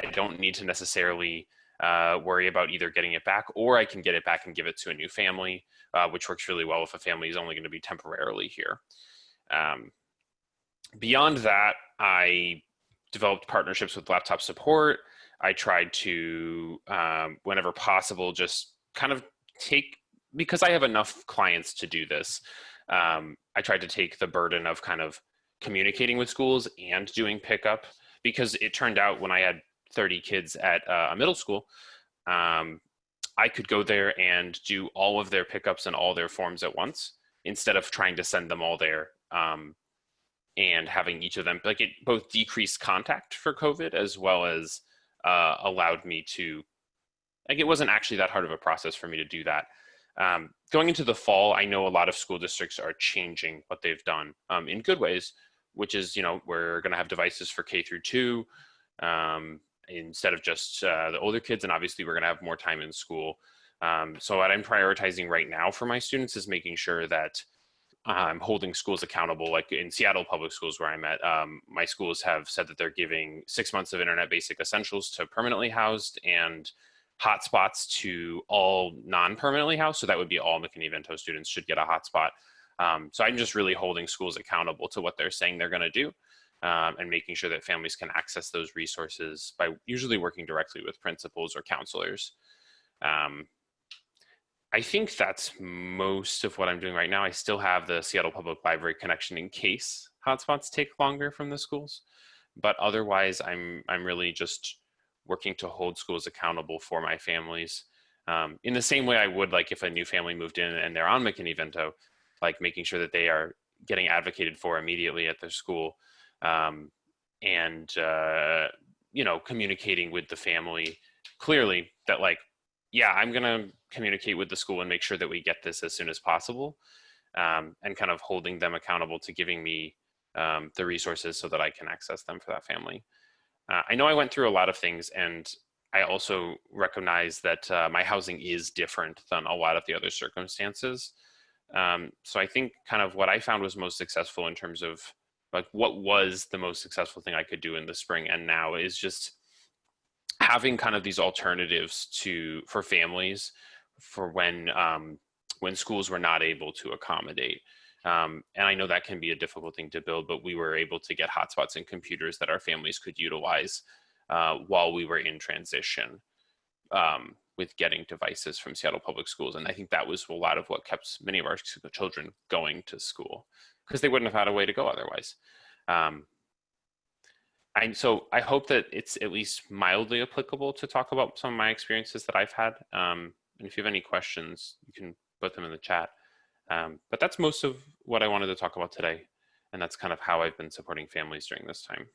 I don't need to necessarily worry about either getting it back, or I can get it back and give it to a new family, which works really well if a family is only going to be temporarily here. Beyond that, I developed partnerships with laptop support. I tried to, whenever possible, just kind of because I have enough clients to do this, I tried to take the burden of kind of communicating with schools and doing pickup, because it turned out when I had 30 kids at a middle school, I could go there and do all of their pickups and all their forms at once instead of trying to send them all there. And having each of them, like, it both decreased contact for COVID as well as allowed me to, like, it wasn't actually that hard of a process for me to do that. Going into the fall, I know a lot of school districts are changing what they've done in good ways, which is, we're going to have devices for K through 2 instead of just the older kids, and obviously we're going to have more time in school. So what I'm prioritizing right now for my students is making sure that I'm holding schools accountable. Like in Seattle Public Schools, where I'm at, my schools have said that they're giving 6 months of internet basic essentials to permanently housed and hotspots to all non-permanently housed. So that would be all McKinney Vento students should get a hotspot. So I'm just really holding schools accountable to what they're saying they're going to do, and making sure that families can access those resources by usually working directly with principals or counselors. I think that's most of what I'm doing right now. I still have the Seattle Public Library connection in case hotspots take longer from the schools, but otherwise I'm really just working to hold schools accountable for my families, in the same way I would, like, if a new family moved in and they're on McKinney Vento, like making sure that they are getting advocated for immediately at their school, and communicating with the family clearly that, like, yeah, I'm going to communicate with the school and make sure that we get this as soon as possible, and kind of holding them accountable to giving me the resources so that I can access them for that family. I know I went through a lot of things, and I also recognize that my housing is different than a lot of the other circumstances. So I think kind of what I found was most successful in terms of, like, what was the most successful thing I could do in the spring and now is just having kind of these alternatives for families for when schools were not able to accommodate. And I know that can be a difficult thing to build, but we were able to get hotspots and computers that our families could utilize while we were in transition with getting devices from Seattle Public Schools. And I think that was a lot of what kept many of our children going to school, because they wouldn't have had a way to go otherwise. So I hope that it's at least mildly applicable to talk about some of my experiences that I've had. And if you have any questions, you can put them in the chat. But that's most of what I wanted to talk about today. And that's kind of how I've been supporting families during this time.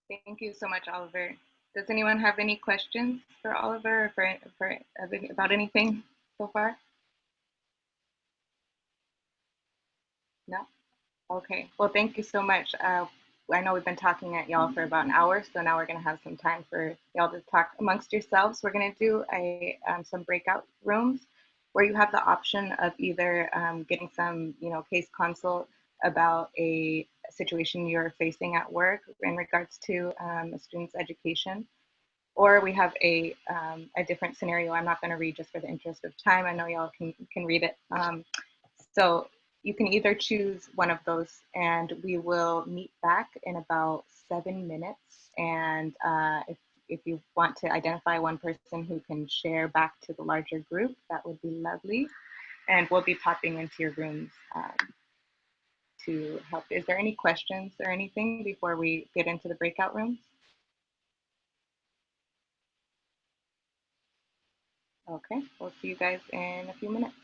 Thank you so much, Oliver. Does anyone have any questions for Oliver or about anything so far? No? Okay, well, thank you so much. I know we've been talking at y'all for about an hour, so now we're gonna have some time for y'all to talk amongst yourselves. We're gonna do some breakout rooms where you have the option of either getting some, case consult about a situation you're facing at work in regards to a student's education, or we have a different scenario I'm not gonna read just for the interest of time. I know y'all can read it. So you can either choose one of those, and we will meet back in about 7 minutes. And if you want to identify one person who can share back to the larger group, that would be lovely. And we'll be popping into your rooms to help. Is there any questions or anything before we get into the breakout rooms? Okay, we'll see you guys in a few minutes.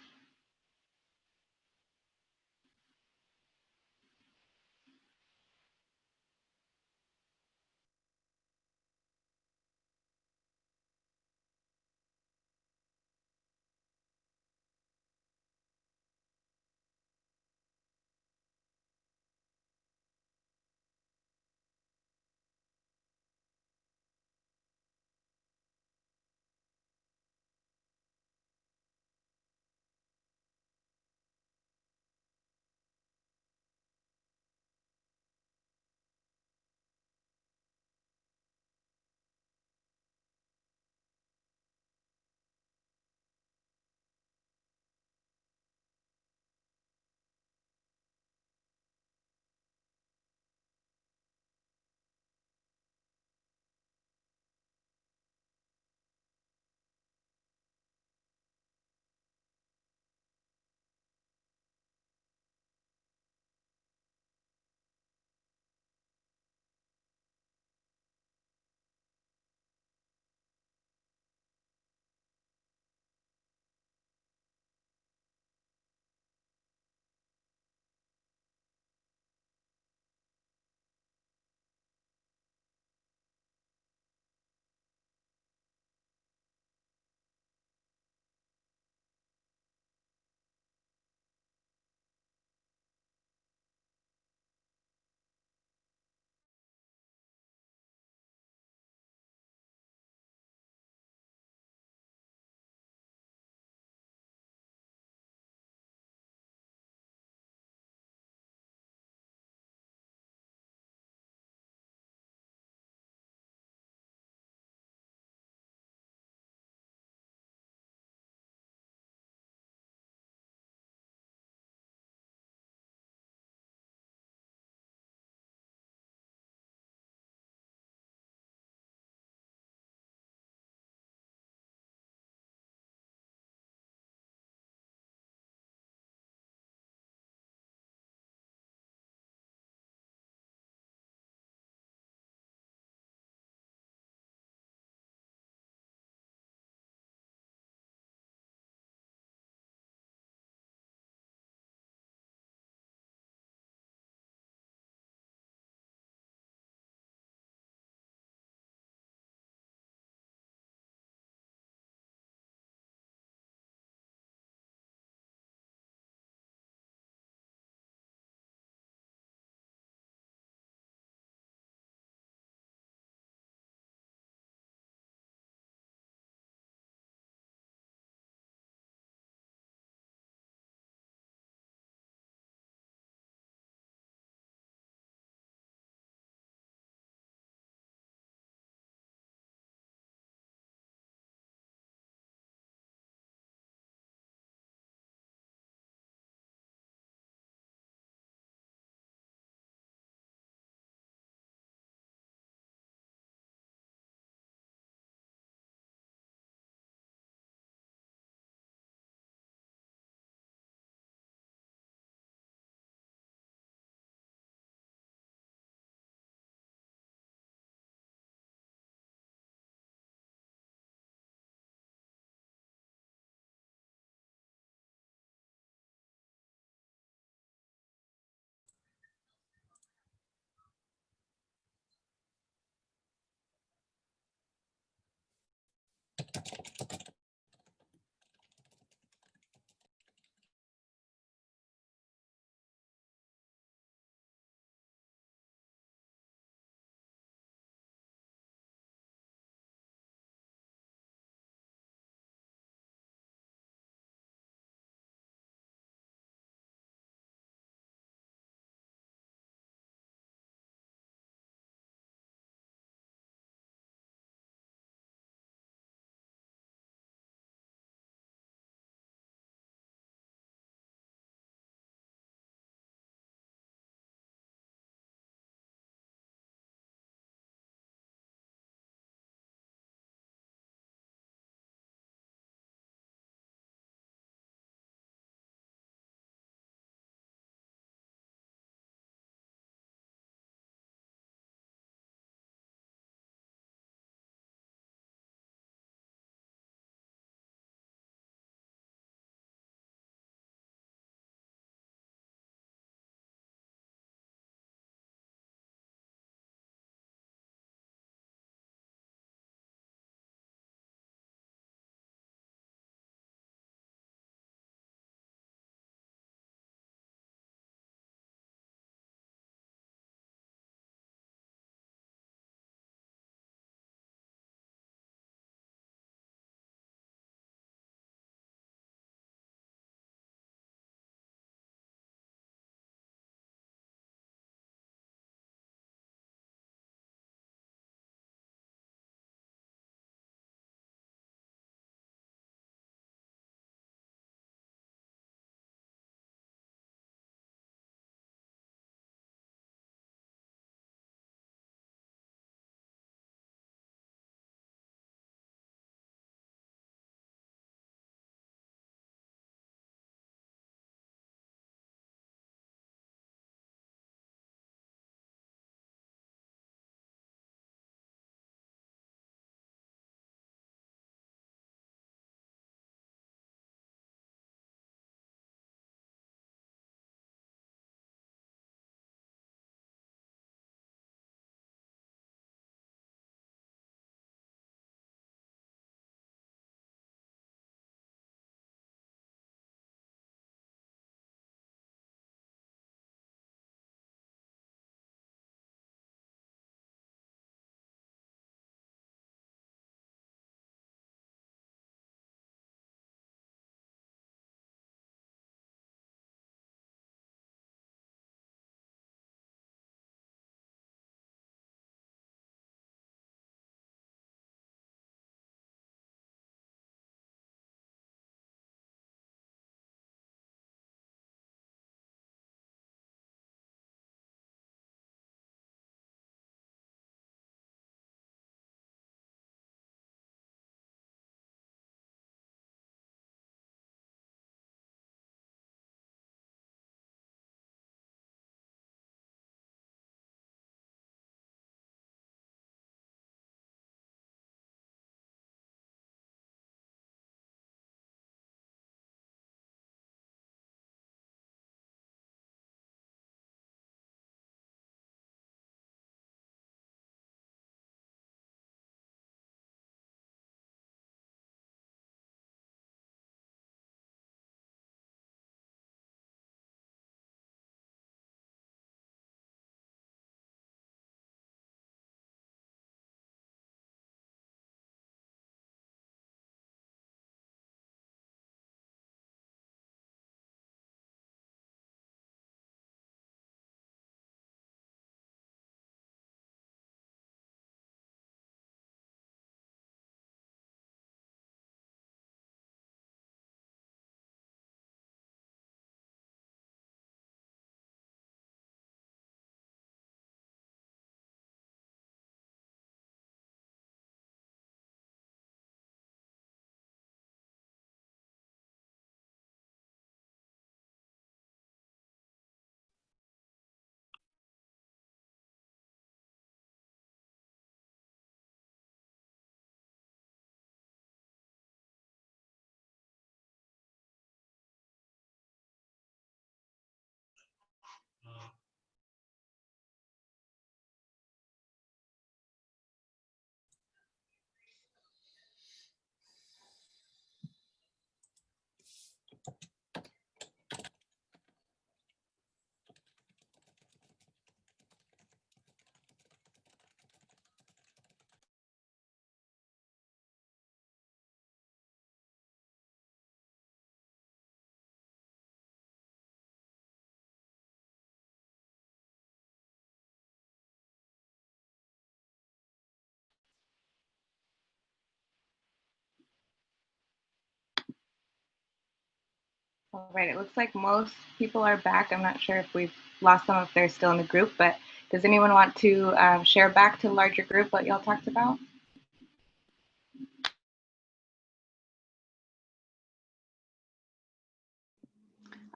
All right, it looks like most people are back. I'm not sure if we've lost them, if they're still in the group, but does anyone want to share back to the larger group what y'all talked about?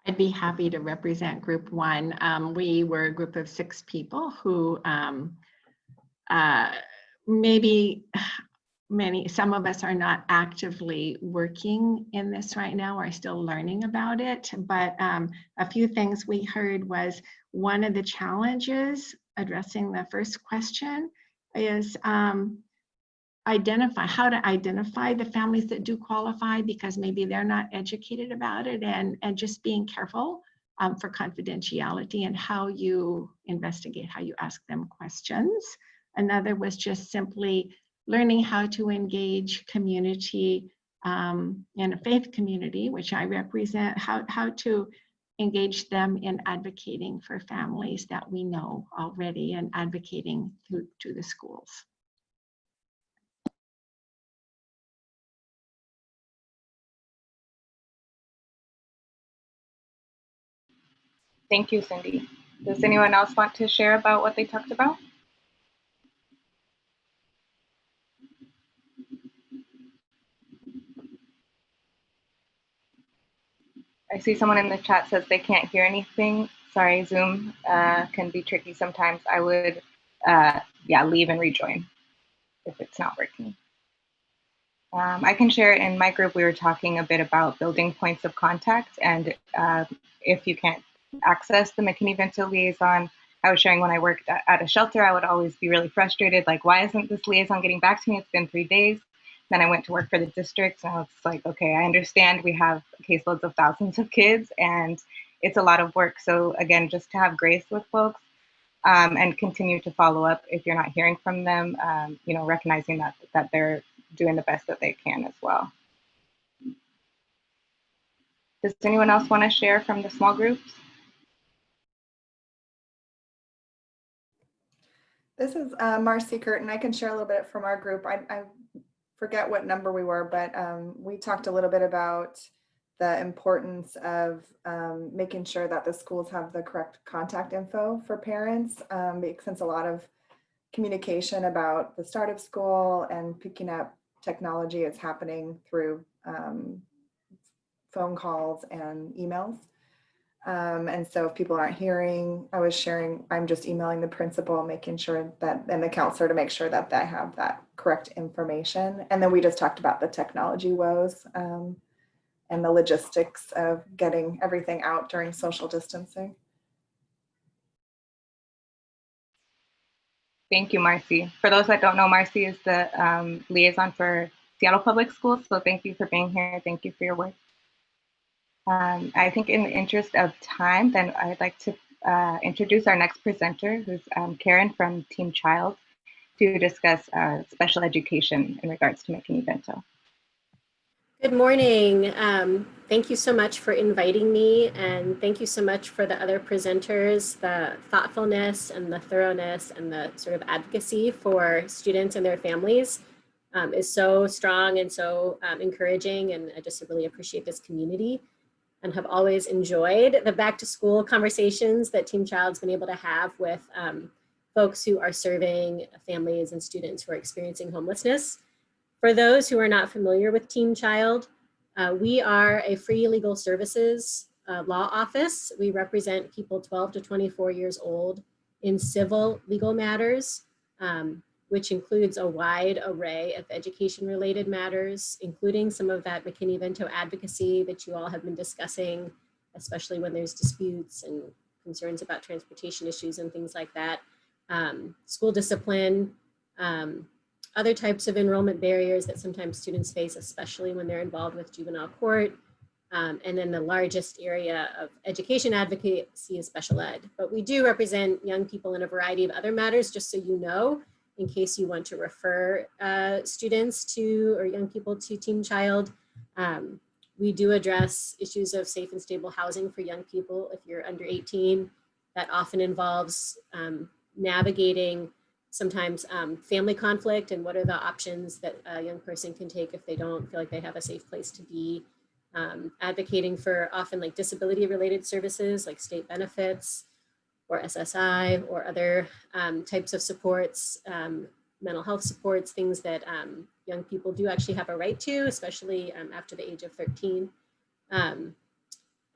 I'd be happy to represent group one. We were a group of 6 people who some of us are not actively working in this right now. We're still learning about it, but a few things we heard was one of the challenges addressing the first question is how to identify the families that do qualify, because maybe they're not educated about it, and just being careful for confidentiality and how you investigate, how you ask them questions. Another was just simply learning how to engage community in a faith community, which I represent, how to engage them in advocating for families that we know already and advocating to the schools. Thank you, Cindy. Does anyone else want to share about what they talked about? I see someone in the chat says they can't hear anything. Sorry, Zoom can be tricky sometimes. I would, leave and rejoin if it's not working. I can share in my group, we were talking a bit about building points of contact, and if you can't access the McKinney Vento Liaison, I was sharing when I worked at a shelter, I would always be really frustrated, like, why isn't this liaison getting back to me? It's been 3 days. Then I went to work for the district, and I was like, okay, I understand we have caseloads of thousands of kids, and it's a lot of work. So again, just to have grace with folks and continue to follow up if you're not hearing from them, recognizing that they're doing the best that they can as well. Does anyone else want to share from the small groups? This is Marcy Curtin. I can share a little bit from our group. I forget what number we were, but we talked a little bit about the importance of making sure that the schools have the correct contact info for parents, since a lot of communication about the start of school and picking up technology is happening through phone calls and emails. And so if people aren't hearing, I'm just emailing the principal, making sure that, and the counselor, to make sure that they have that correct information. And then we just talked about the technology woes and the logistics of getting everything out during social distancing. Thank you, Marcy. For those that don't know, Marcy is the liaison for Seattle Public Schools. So thank you for being here. Thank you for your work. I think in the interest of time, then I'd like to introduce our next presenter, who's Karen from Team Child, to discuss special education in regards to McKinney Vento. Good morning. Thank you so much for inviting me, and thank you so much for the other presenters. The thoughtfulness and the thoroughness and the sort of advocacy for students and their families is so strong and so encouraging, and I just really appreciate this community and have always enjoyed the back to school conversations that Team Child's been able to have with folks who are serving families and students who are experiencing homelessness. For those who are not familiar with Team Child, we are a free legal services law office. We represent people 12 to 24 years old in civil legal matters, which includes a wide array of education-related matters, including some of that McKinney Vento advocacy that you all have been discussing, especially when there's disputes and concerns about transportation issues and things like that, school discipline, other types of enrollment barriers that sometimes students face, especially when they're involved with juvenile court, and then the largest area of education advocacy is special ed. But we do represent young people in a variety of other matters, just so you know, in case you want to refer students to, or young people to Team Child. We do address issues of safe and stable housing for young people if you're under 18. That often involves navigating sometimes family conflict and what are the options that a young person can take if they don't feel like they have a safe place to be. advocating for often like disability related services like state benefits or SSI or other types of supports, mental health supports, things that young people do actually have a right to, especially after the age of 13.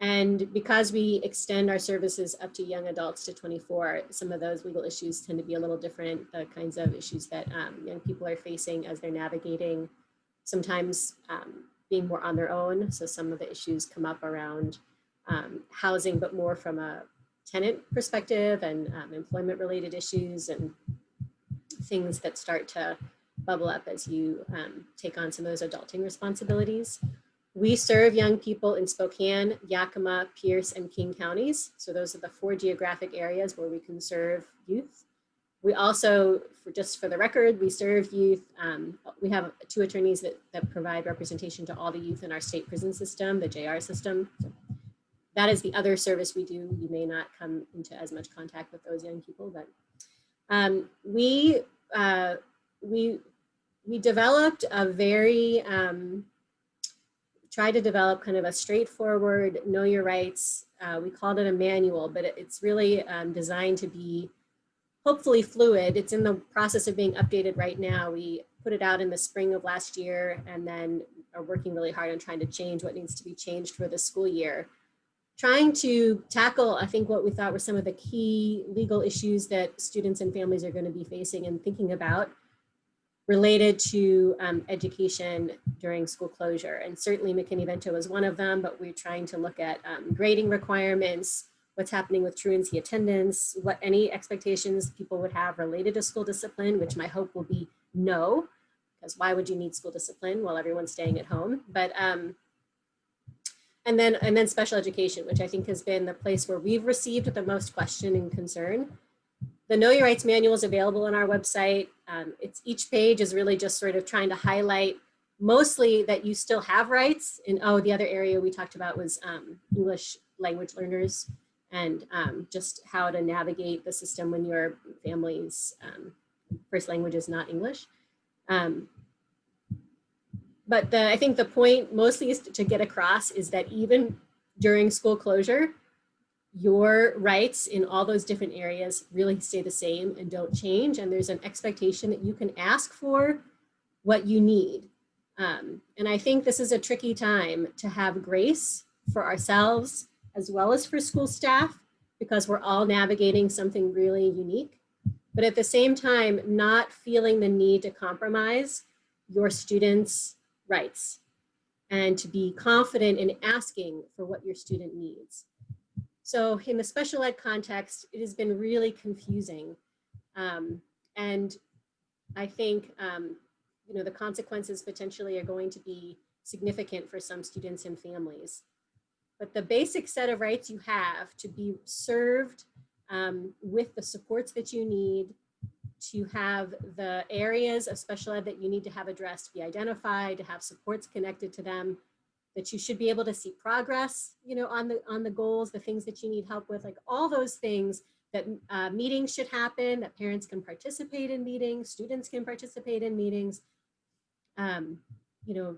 And because we extend our services up to young adults to 24, some of those legal issues tend to be a little different, the kinds of issues that young people are facing as they're navigating, sometimes being more on their own. So some of the issues come up around housing, but more from a tenant perspective and employment related issues and things that start to bubble up as you take on some of those adulting responsibilities. We serve young people in Spokane, Yakima, Pierce, and King counties. So those are the 4 geographic areas where we can serve youth. We also, just for the record, we serve youth. We have 2 attorneys that provide representation to all the youth in our state prison system, the JR system. So that is the other service we do. You may not come into as much contact with those young people, but we developed a very, tried to develop kind of a straightforward know your rights. We called it a manual, but it's really designed to be hopefully fluid. It's in the process of being updated right now. We put it out in the spring of last year and then are working really hard on trying to change what needs to be changed for the school year. Trying to tackle, I think, what we thought were some of the key legal issues that students and families are going to be facing and thinking about related to education during school closure. And certainly McKinney Vento is one of them, but we're trying to look at grading requirements, what's happening with truancy attendance, what any expectations people would have related to school discipline, which my hope will be no, because why would you need school discipline while everyone's staying at home? But and then special education, which I think has been the place where we've received the most question and concern. The Know Your Rights manual is available on our website. Each page is really just sort of trying to highlight mostly that you still have rights. And the other area we talked about was English language learners and just how to navigate the system when your family's first language is not English. But I think the point mostly is to get across is that even during school closure, your rights in all those different areas really stay the same and don't change. And there's an expectation that you can ask for what you need. And I think this is a tricky time to have grace for ourselves as well as for school staff, because we're all navigating something really unique. But at the same time, not feeling the need to compromise your students' rights and to be confident in asking for what your student needs. So in the special ed context, it has been really confusing. And I think the consequences potentially are going to be significant for some students and families. But the basic set of rights you have to be served with the supports that you need, to have the areas of special ed that you need to have addressed be identified, to have supports connected to them, that you should be able to see progress, on the goals, the things that you need help with, like all those things, that meetings should happen, that parents can participate in meetings, students can participate in meetings,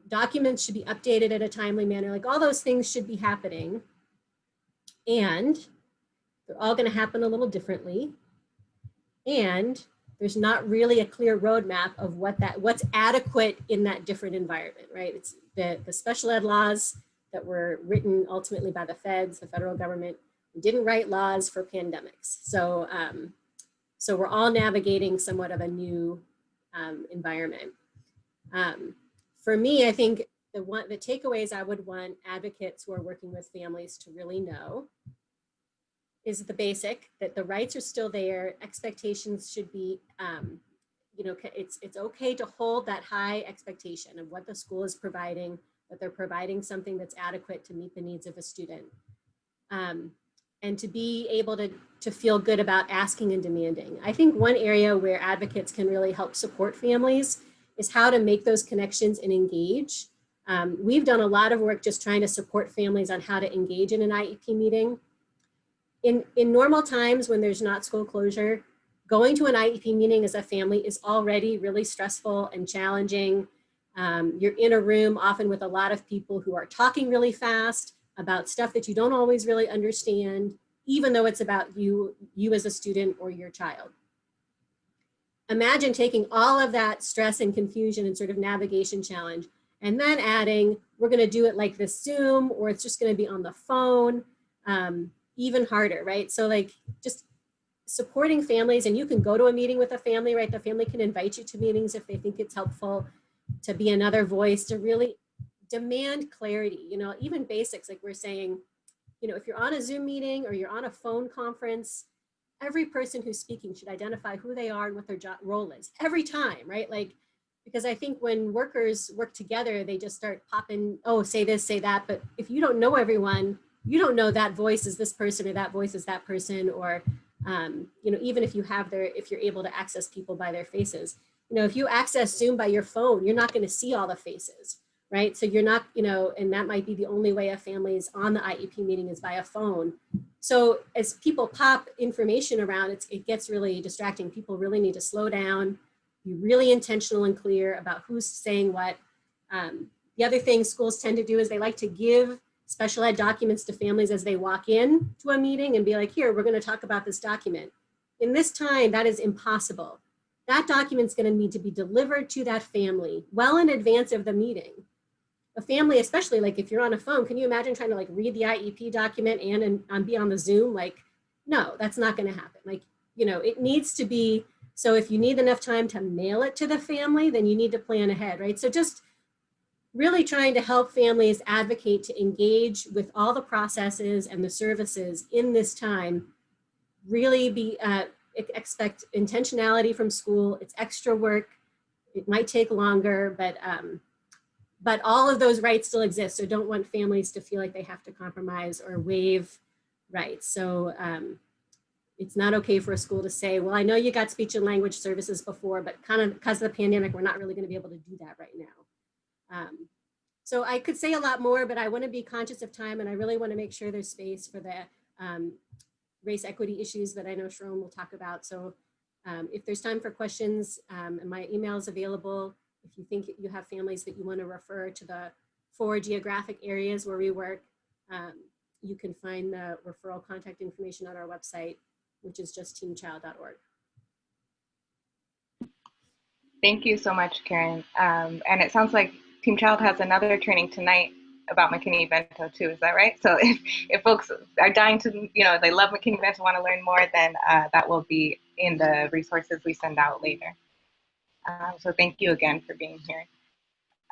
documents should be updated at a timely manner, like all those things should be happening. And they're all going to happen a little differently. And there's not really a clear roadmap of what's adequate in that different environment, right? It's the special ed laws that were written ultimately by the feds, the federal government. We didn't write laws for pandemics. So, so we're all navigating somewhat of a new environment. For me, I think the takeaways I would want advocates who are working with families to really know is the basic, that the rights are still there. Expectations should be, it's okay to hold that high expectation of what the school is providing, that they're providing something that's adequate to meet the needs of a student. And to be able to feel good about asking and demanding. I think one area where advocates can really help support families is how to make those connections and engage. We've done a lot of work just trying to support families on how to engage in an IEP meeting. In normal times when there's not school closure, going to an IEP meeting as a family is already really stressful and challenging. You're in a room often with a lot of people who are talking really fast about stuff that you don't always really understand, even though it's about you as a student or your child. Imagine taking all of that stress and confusion and sort of navigation challenge, and then adding, we're going to do it like this Zoom, or it's just going to be on the phone, even harder, right? So like just supporting families, and you can go to a meeting with a family, right? The family can invite you to meetings if they think it's helpful, to be another voice, to really demand clarity, you know, even basics, like we're saying, you know, if you're on a Zoom meeting or you're on a phone conference, every person who's speaking should identify who they are and what their role is every time, right? Like, because I think when workers work together, they just start popping, oh, say this, say that. But if you don't know everyone, you don't know that voice is this person or that voice is that person, or, you know, even if you have if you're able to access people by their faces, you know, if you access Zoom by your phone, you're not going to see all the faces, right? So you're not, you know, and that might be the only way a family is on the IEP meeting is via phone. So as people pop information around, it gets really distracting. People really need to slow down, be really intentional and clear about who's saying what. The other thing schools tend to do is they like to give special ed documents to families as they walk in to a meeting and be like, here, we're going to talk about this document. In this time, that is impossible. That document's going to need to be delivered to that family well in advance of the meeting. A family, especially like if you're on a phone, can you imagine trying to like read the IEP document and be on the Zoom? Like, no, that's not going to happen. Like, you know, it needs to be, so if you need enough time to mail it to the family, then you need to plan ahead, right? So just really trying to help families advocate to engage with all the processes and the services in this time, really be, expect intentionality from school. It's extra work. It might take longer, but all of those rights still exist. So don't want families to feel like they have to compromise or waive rights. So it's not okay for a school to say, well, I know you got speech and language services before, but kind of because of the pandemic, we're not really going to be able to do that right now. So I could say a lot more, but I want to be conscious of time, and I really want to make sure there's space for the race equity issues that I know Sharon will talk about. So if there's time for questions, and my email is available. If you think you have families that you want to refer to the 4 geographic areas where we work, you can find the referral contact information on our website, which is just teamchild.org. Thank you so much, Karen. And it sounds like Team Child has another training tonight about McKinney Vento too, is that right? So if folks are dying to, you know, they love McKinney Vento, want to learn more, then that will be in the resources we send out later. So thank you again for being here.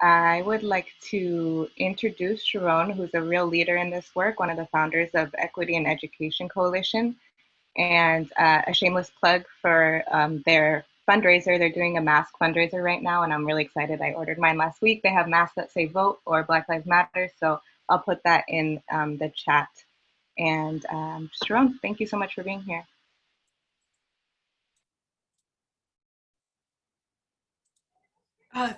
I would like to introduce Sharon, who's a real leader in this work, one of the founders of Equity in Education Coalition, and a shameless plug for their fundraiser. They're doing a mask fundraiser right now, and I'm really excited. I ordered mine last week. They have masks that say vote or Black Lives Matter, so I'll put that in the chat. And Sharon, thank you so much for being here.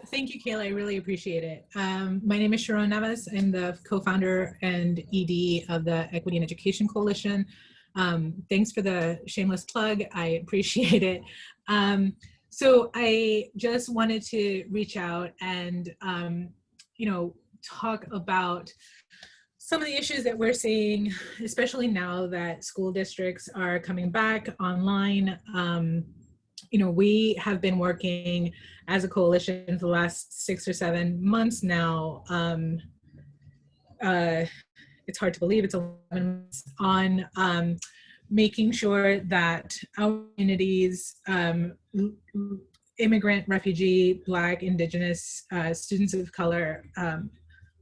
Thank you, Kayla. I really appreciate it. My name is Sharon Navas. I'm the co-founder and ED of the Equity in Education Coalition. Thanks for the shameless plug. I appreciate it. So I just wanted to reach out and, you know, talk about some of the issues that we're seeing, especially now that school districts are coming back online. You know, we have been working as a coalition for the last 6 or 7 months now. It's hard to believe it's 11 months on making sure that our communities, immigrant, refugee, Black, Indigenous, students of color,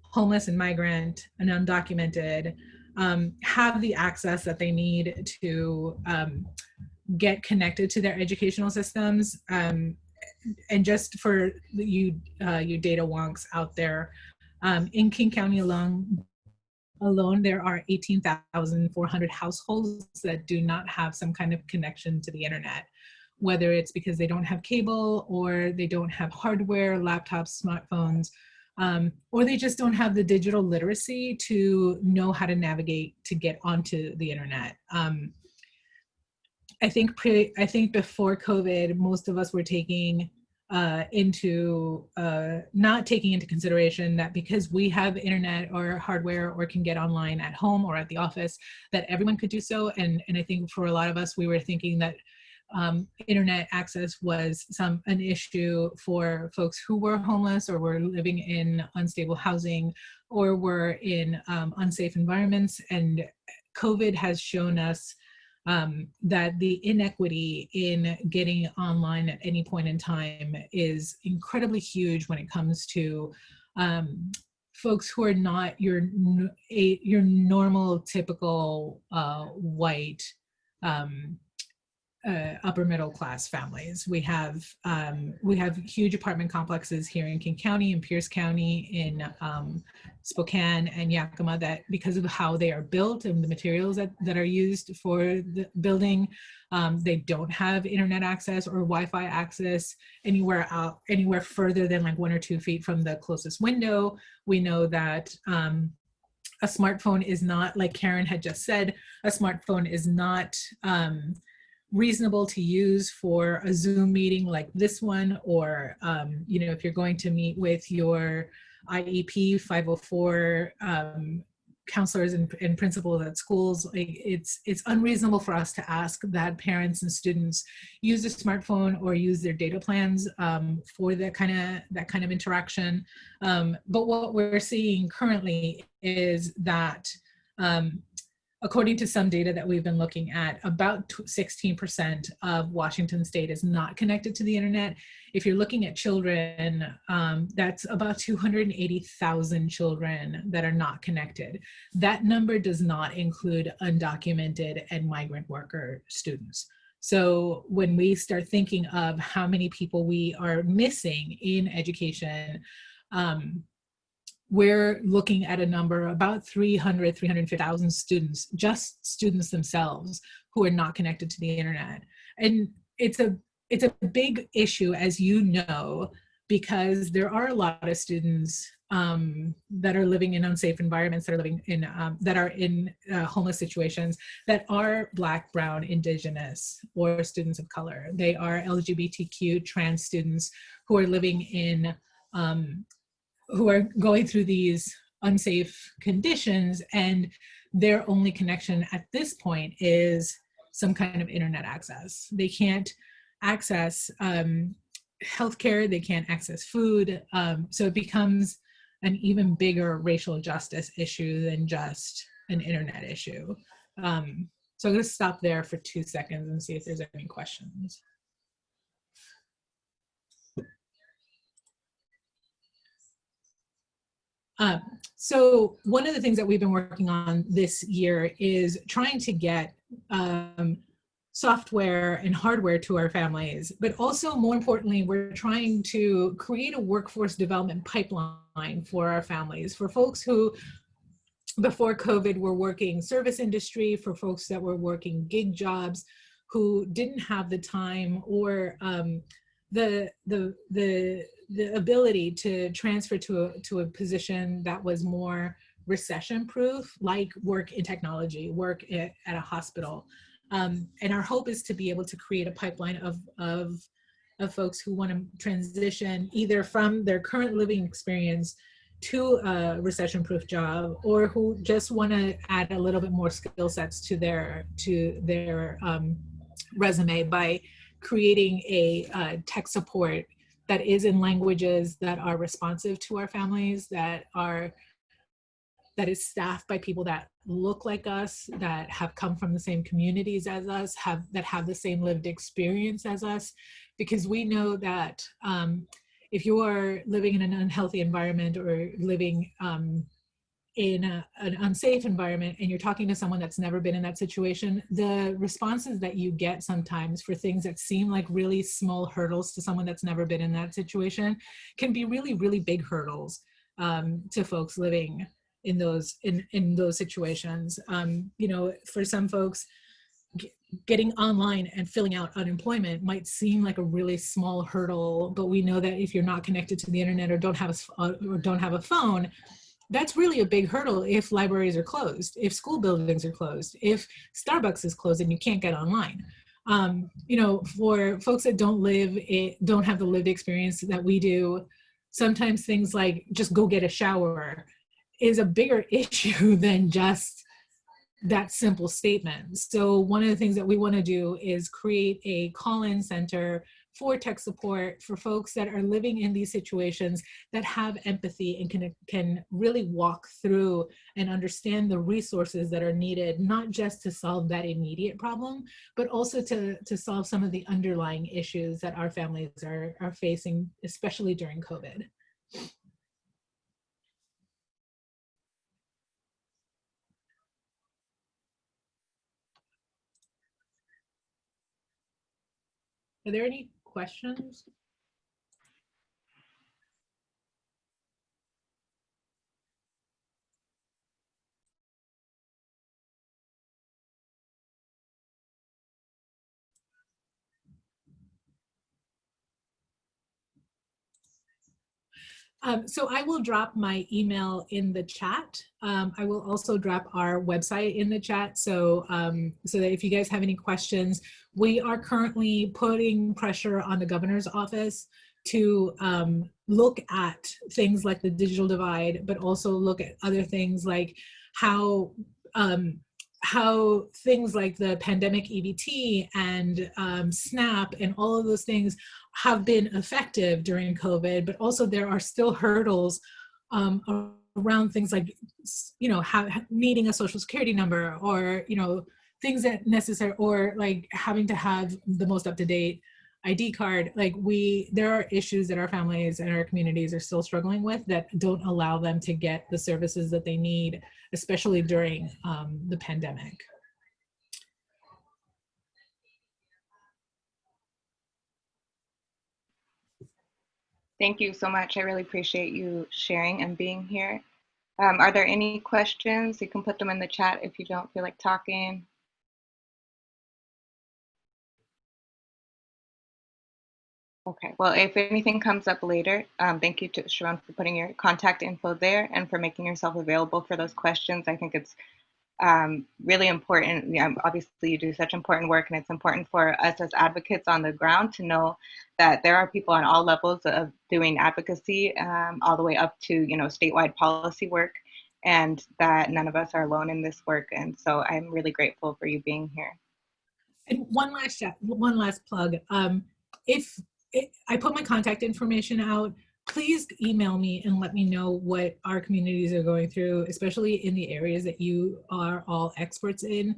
homeless and migrant and undocumented, have the access that they need to get connected to their educational systems. And just for you data wonks out there, in King County alone, there are 18,400 households that do not have some kind of connection to the internet, whether it's because they don't have cable or they don't have hardware, laptops, smartphones, or they just don't have the digital literacy to know how to navigate to get onto the internet. I think before COVID, most of us were taking into not taking into consideration that because we have internet or hardware or can get online at home or at the office, that everyone could do so. And I think for a lot of us, we were thinking that internet access was an issue for folks who were homeless or were living in unstable housing or were in unsafe environments. And COVID has shown us that the inequity in getting online at any point in time is incredibly huge when it comes to folks who are not your normal, typical white upper middle class families. We have huge apartment complexes here in King County, in Pierce County, in Spokane and Yakima, that because of how they are built and the materials that are used for the building, they don't have internet access or Wi-Fi access anywhere further than like 1 or 2 feet from the closest window. We know that a smartphone is not, like Karen had just said, a smartphone is not reasonable to use for a Zoom meeting like this one, or if you're going to meet with your IEP 504 counselors and principals at schools. It's unreasonable for us to ask that parents and students use a smartphone or use their data plans for that kind of interaction. But what we're seeing currently is that according to some data that we've been looking at, about 16% of Washington state is not connected to the internet. If you're looking at children, that's about 280,000 children that are not connected. That number does not include undocumented and migrant worker students. So when we start thinking of how many people we are missing in education, we're looking at a number about 350,000 students, just students themselves, who are not connected to the internet. And it's a big issue, as you know, because there are a lot of students that are living in unsafe environments, that are living in homeless situations, that are Black, Brown, Indigenous, or students of color. They are LGBTQ, trans students who are living in who are going through these unsafe conditions, and their only connection at this point is some kind of internet access. They can't access healthcare, they can't access food, so it becomes an even bigger racial justice issue than just an internet issue. So I'm gonna stop there for 2 seconds and see if there's any questions. So one of the things that we've been working on this year is trying to get software and hardware to our families, but also more importantly, we're trying to create a workforce development pipeline for our families, for folks who before COVID were working service industry, for folks that were working gig jobs, who didn't have the time or the ability to transfer to a position that was more recession proof, like work in technology, work at a hospital. And our hope is to be able to create a pipeline of folks who want to transition either from their current living experience to a recession proof job, or who just want to add a little bit more skill sets to their resume by creating a tech support that is in languages that are responsive to our families, that is staffed by people that look like us, that have come from the same communities as us, that have the same lived experience as us. Because we know that if you are living in an unhealthy environment or living in an unsafe environment and you're talking to someone that's never been in that situation, the responses that you get sometimes for things that seem like really small hurdles to someone that's never been in that situation can be really, really big hurdles to folks living in those situations. For some folks, getting online and filling out unemployment might seem like a really small hurdle, but we know that if you're not connected to the internet or don't have a phone, that's really a big hurdle if libraries are closed, if school buildings are closed, if Starbucks is closed and you can't get online. You know, for folks that don't have the lived experience that we do, sometimes things like just go get a shower is a bigger issue than just that simple statement. So one of the things that we want to do is create a call-in center for tech support for folks that are living in these situations, that have empathy and can really walk through and understand the resources that are needed, not just to solve that immediate problem, but also to solve some of the underlying issues that our families are facing, especially during COVID. Are there any questions? So I will drop my email in the chat. I will also drop our website in the chat. So, so that if you guys have any questions, we are currently putting pressure on the governor's office to look at things like the digital divide, but also look at other things like how things like the pandemic EBT and SNAP and all of those things have been effective during COVID, but also there are still hurdles around things like, you know, needing a social security number, or, you know, things that necessary, or like having to have the most up-to-date ID card. Like there are issues that our families and our communities are still struggling with that don't allow them to get the services that they need, especially during the pandemic. Thank you so much. I really appreciate you sharing and being here. Are there any questions? You can put them in the chat if you don't feel like talking. Okay, well, if anything comes up later, thank you to Sharon for putting your contact info there and for making yourself available for those questions. I think it's really important. Obviously, you do such important work, and it's important for us as advocates on the ground to know that there are people on all levels of doing advocacy, all the way up to, you know, statewide policy work, and that none of us are alone in this work. And so I'm really grateful for you being here. And one last plug. I put my contact information out, please email me and let me know what our communities are going through, especially in the areas that you are all experts in.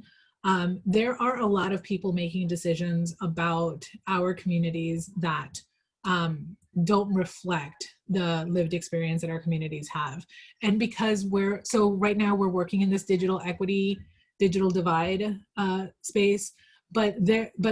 There are a lot of people making decisions about our communities that don't reflect the lived experience that our communities have. And because right now we're working in this digital equity, digital divide space, but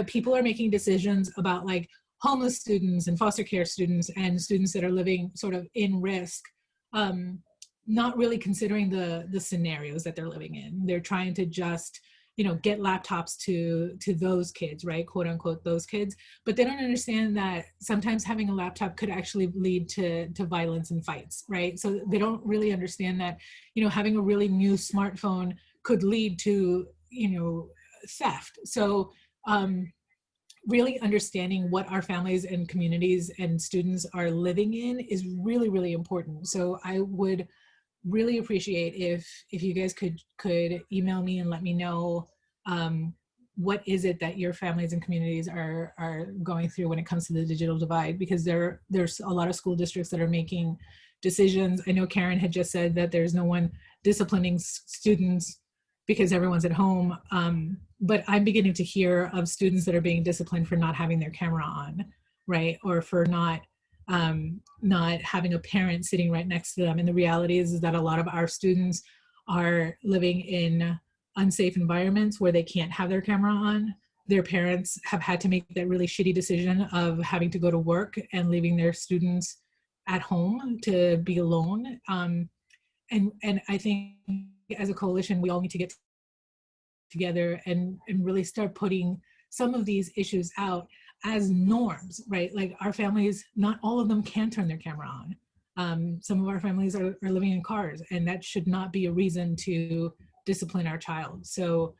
people are making decisions about like homeless students and foster care students and students that are living sort of in risk, not really considering the scenarios that they're living in. They're trying to just, you know, get laptops to those kids, right? Quote unquote, those kids. But they don't understand that sometimes having a laptop could actually lead to violence and fights, right? So they don't really understand that, you know, having a really new smartphone could lead to, you know, theft. So, really understanding what our families and communities and students are living in is really, really important. So I would really appreciate if you guys could email me and let me know what is it that your families and communities are going through when it comes to the digital divide, because there's a lot of school districts that are making decisions. I know Karen had just said that there's no one disciplining students because everyone's at home. But I'm beginning to hear of students that are being disciplined for not having their camera on, right? Or for not having a parent sitting right next to them. And the reality is that a lot of our students are living in unsafe environments where they can't have their camera on. Their parents have had to make that really shitty decision of having to go to work and leaving their students at home to be alone. And I think as a coalition, we all need to get together and really start putting some of these issues out as norms, right? Like our families, not all of them can turn their camera on. Some of our families are living in cars, and that should not be a reason to discipline our child. So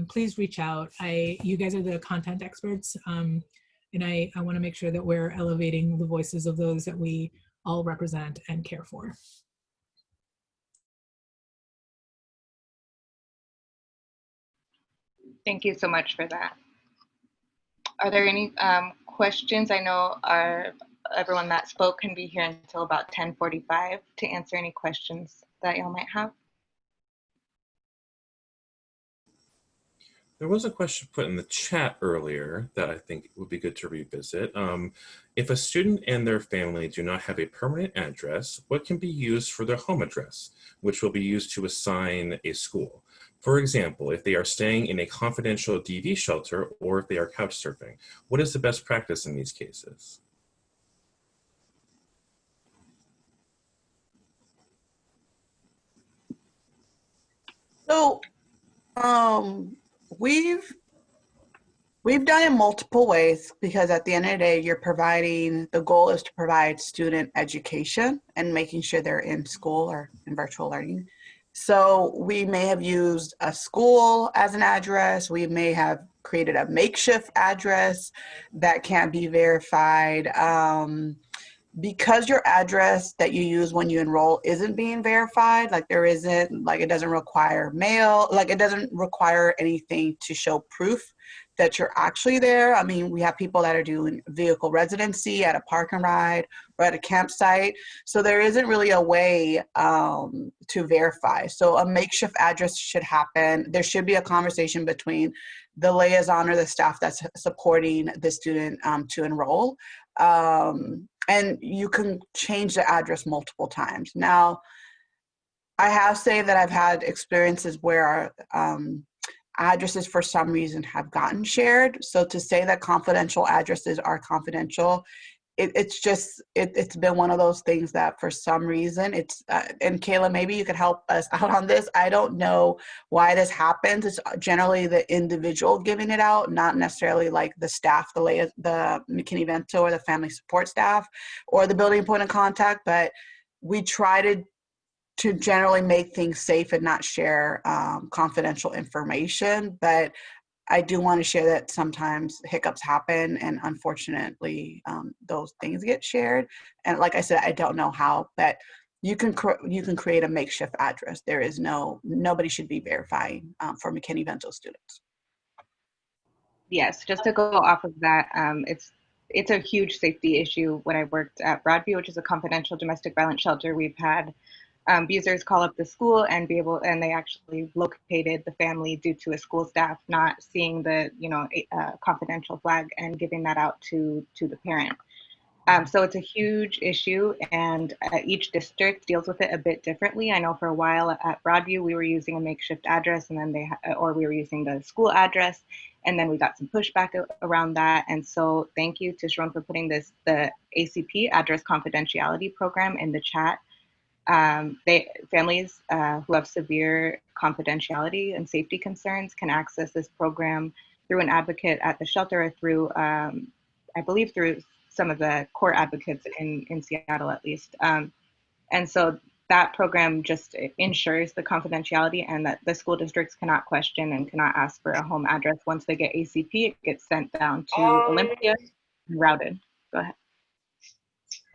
please reach out. You guys are the content experts, and I want to make sure that we're elevating the voices of those that we all represent and care for. Thank you so much for that. Are there any questions? I know everyone that spoke can be here until about 10:45 to answer any questions that y'all might have. There was a question put in the chat earlier that I think would be good to revisit. If a student and their family do not have a permanent address, what can be used for their home address, which will be used to assign a school? For example, if they are staying in a confidential DV shelter or if they are couch surfing, what is the best practice in these cases? So we've done it multiple ways, because at the end of the day, the goal is to provide student education and making sure they're in school or in virtual learning. So we may have used a school as an address. We may have created a makeshift address that can't be verified. Because your address that you use when you enroll isn't being verified, like it doesn't require mail, like it doesn't require anything to show proof that you're actually there. I mean, we have people that are doing vehicle residency at a park and ride or at a campsite. So there isn't really a way to verify. So a makeshift address should happen. There should be a conversation between the liaison or the staff that's supporting the student to enroll. And you can change the address multiple times. Now, I have said that I've had experiences where addresses for some reason have gotten shared. So to say that confidential addresses are confidential, it's been one of those things that for some reason and Kayla, maybe you could help us out on this. I don't know why this happens. It's generally the individual giving it out, not necessarily like the staff, the McKinney Vento or the family support staff or the building point of contact. But we try to generally make things safe and not share confidential information. But I do want to share that sometimes hiccups happen, and unfortunately, those things get shared. And like I said, I don't know how, but you can create a makeshift address. There is nobody should be verifying for McKinney Vento students. Yes, just to go off of that, it's a huge safety issue. When I worked at Broadview, which is a confidential domestic violence shelter, we've had abusers call up the school and they actually located the family due to a school staff not seeing the confidential flag and giving that out to the parent. So it's a huge issue, and each district deals with it a bit differently. I know for a while at Broadview we were using a makeshift address, and then we were using the school address, and then we got some pushback around that. And so thank you to Sharon for putting the ACP address confidentiality program in the chat. Families who have severe confidentiality and safety concerns can access this program through an advocate at the shelter or through, I believe, through some of the court advocates in Seattle, at least. And so that program just ensures the confidentiality and that the school districts cannot question and cannot ask for a home address. Once they get ACP, it gets sent down to Olympia and routed. Go ahead.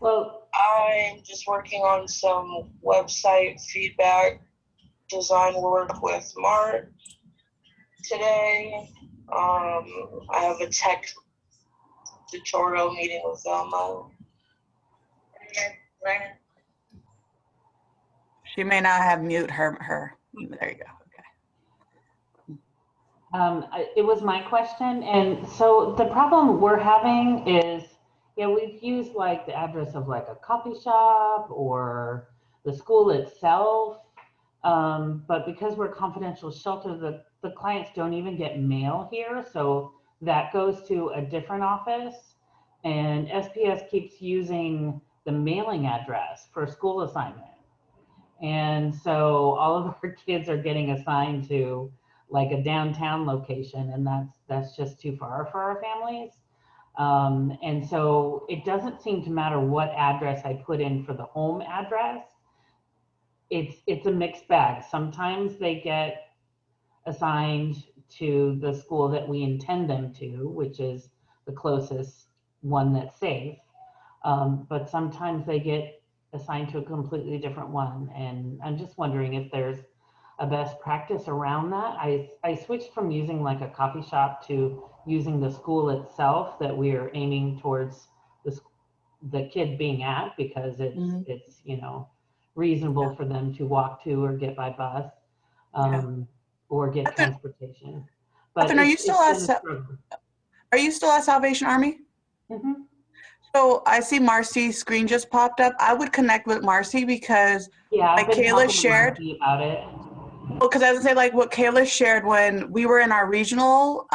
Well, I'm just working on some website feedback design work with Mark today. I have a tech tutorial meeting with Velma. She may not have mute her. There you go. Okay. It was my question, and so the problem we're having is, we've used like the address of like a coffee shop or the school itself, but because we're a confidential shelter, the clients don't even get mail here, so that goes to a different office, and SPS keeps using the mailing address for school assignment. And so all of our kids are getting assigned to like a downtown location, and that's just too far for our families. And so it doesn't seem to matter what address I put in for the home address. It's a mixed bag. Sometimes they get assigned to the school that we intend them to, which is the closest one that's safe. But sometimes they get assigned to a completely different one. And I'm just wondering if there's a best practice around that. I switched from using like a coffee shop to using the school itself that we are aiming towards the kid being at, because it's you know, reasonable for them to walk to or get by bus, or get transportation. But are you still at Salvation Army? Mm-hmm. So I see Marcy's screen just popped up. I would connect with Marcy because I've been Kayla shared Marcy about it. because I would say like what Kayla shared, when we were in our regional,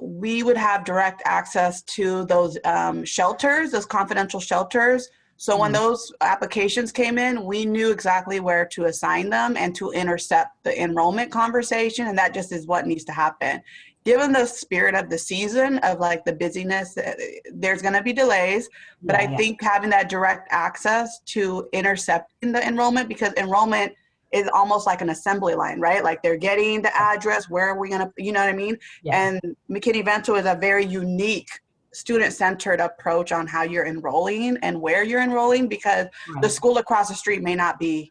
we would have direct access to those shelters, those confidential shelters. So when those applications came in, we knew exactly where to assign them and to intercept the enrollment conversation. And that just is what needs to happen. Given the spirit of the season of like the busyness, there's going to be delays, but I think having that direct access to intercepting the enrollment, because enrollment is almost like an assembly line, right? Like they're getting the address, where are we going to, you know what I mean? And McKinney Vento is a very unique student-centered approach on how you're enrolling and where you're enrolling, because the school across the street may not be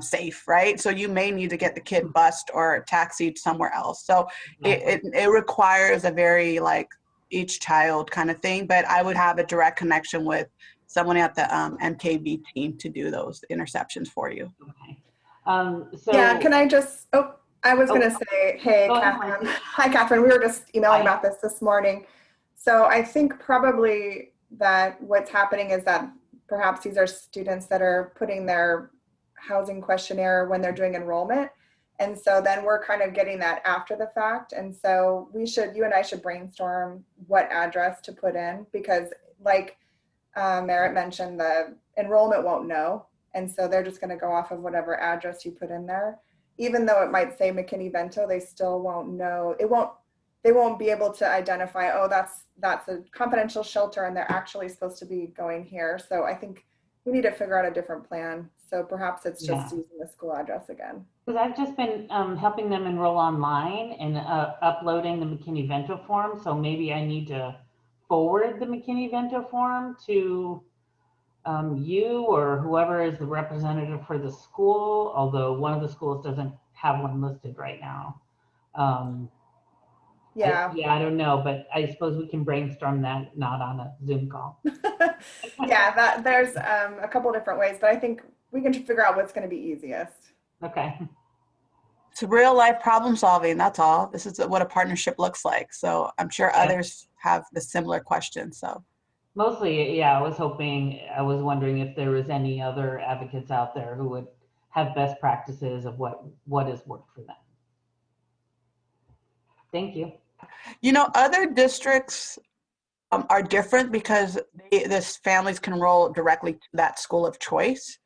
safe, right? So you may need to get the kid bused or taxied somewhere else. So it requires a very like each child kind of thing, but I would have a direct connection with someone at the MKV team to do those interceptions for you. Yeah, can I just, I was going to say, hey, Catherine. Hi, Catherine. We were just emailing about this morning. So I think probably that what's happening is that perhaps these are students that are putting their housing questionnaire when they're doing enrollment. And so then we're kind of getting that after the fact. And so you and I should brainstorm what address to put in, because like Merritt mentioned, the enrollment won't know. And so they're just going to go off of whatever address you put in there. Even though it might say McKinney Vento, they still won't know. They won't be able to identify, oh, that's a confidential shelter and they're actually supposed to be going here. So I think we need to figure out a different plan. So perhaps it's just using the school address again. Because I've just been helping them enroll online and uploading the McKinney Vento form. So maybe I need to forward the McKinney Vento form to you or whoever is the representative for the school, although one of the schools doesn't have one listed right now. I don't know, but I suppose we can brainstorm that, not on a Zoom call. There's a couple different ways, but I think we can figure out what's going to be easiest. Okay. It's real life problem solving. That's all. This is what a partnership looks like. So I'm sure others have the similar questions. So mostly, I was wondering if there was any other advocates out there who would have best practices of what has worked for them. Thank you. You know, other districts are different because this families can enroll directly to that school of choice.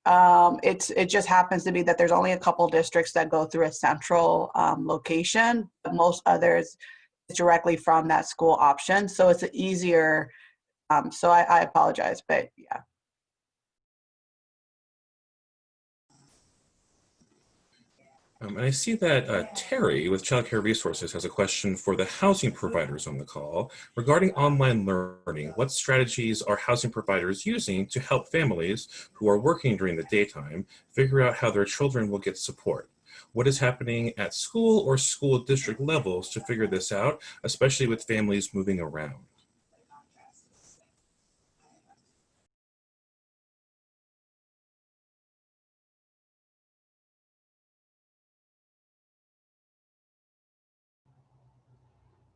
It just happens to be that there's only a couple districts that go through a central location, but most others directly from that school option. So it's easier. So I apologize, but yeah. And I see that Terry with Child Care Resources has a question for the housing providers on the call. Regarding online learning, what strategies are housing providers using to help families who are working during the daytime figure out how their children will get support? What is happening at school or school district levels to figure this out, especially with families moving around?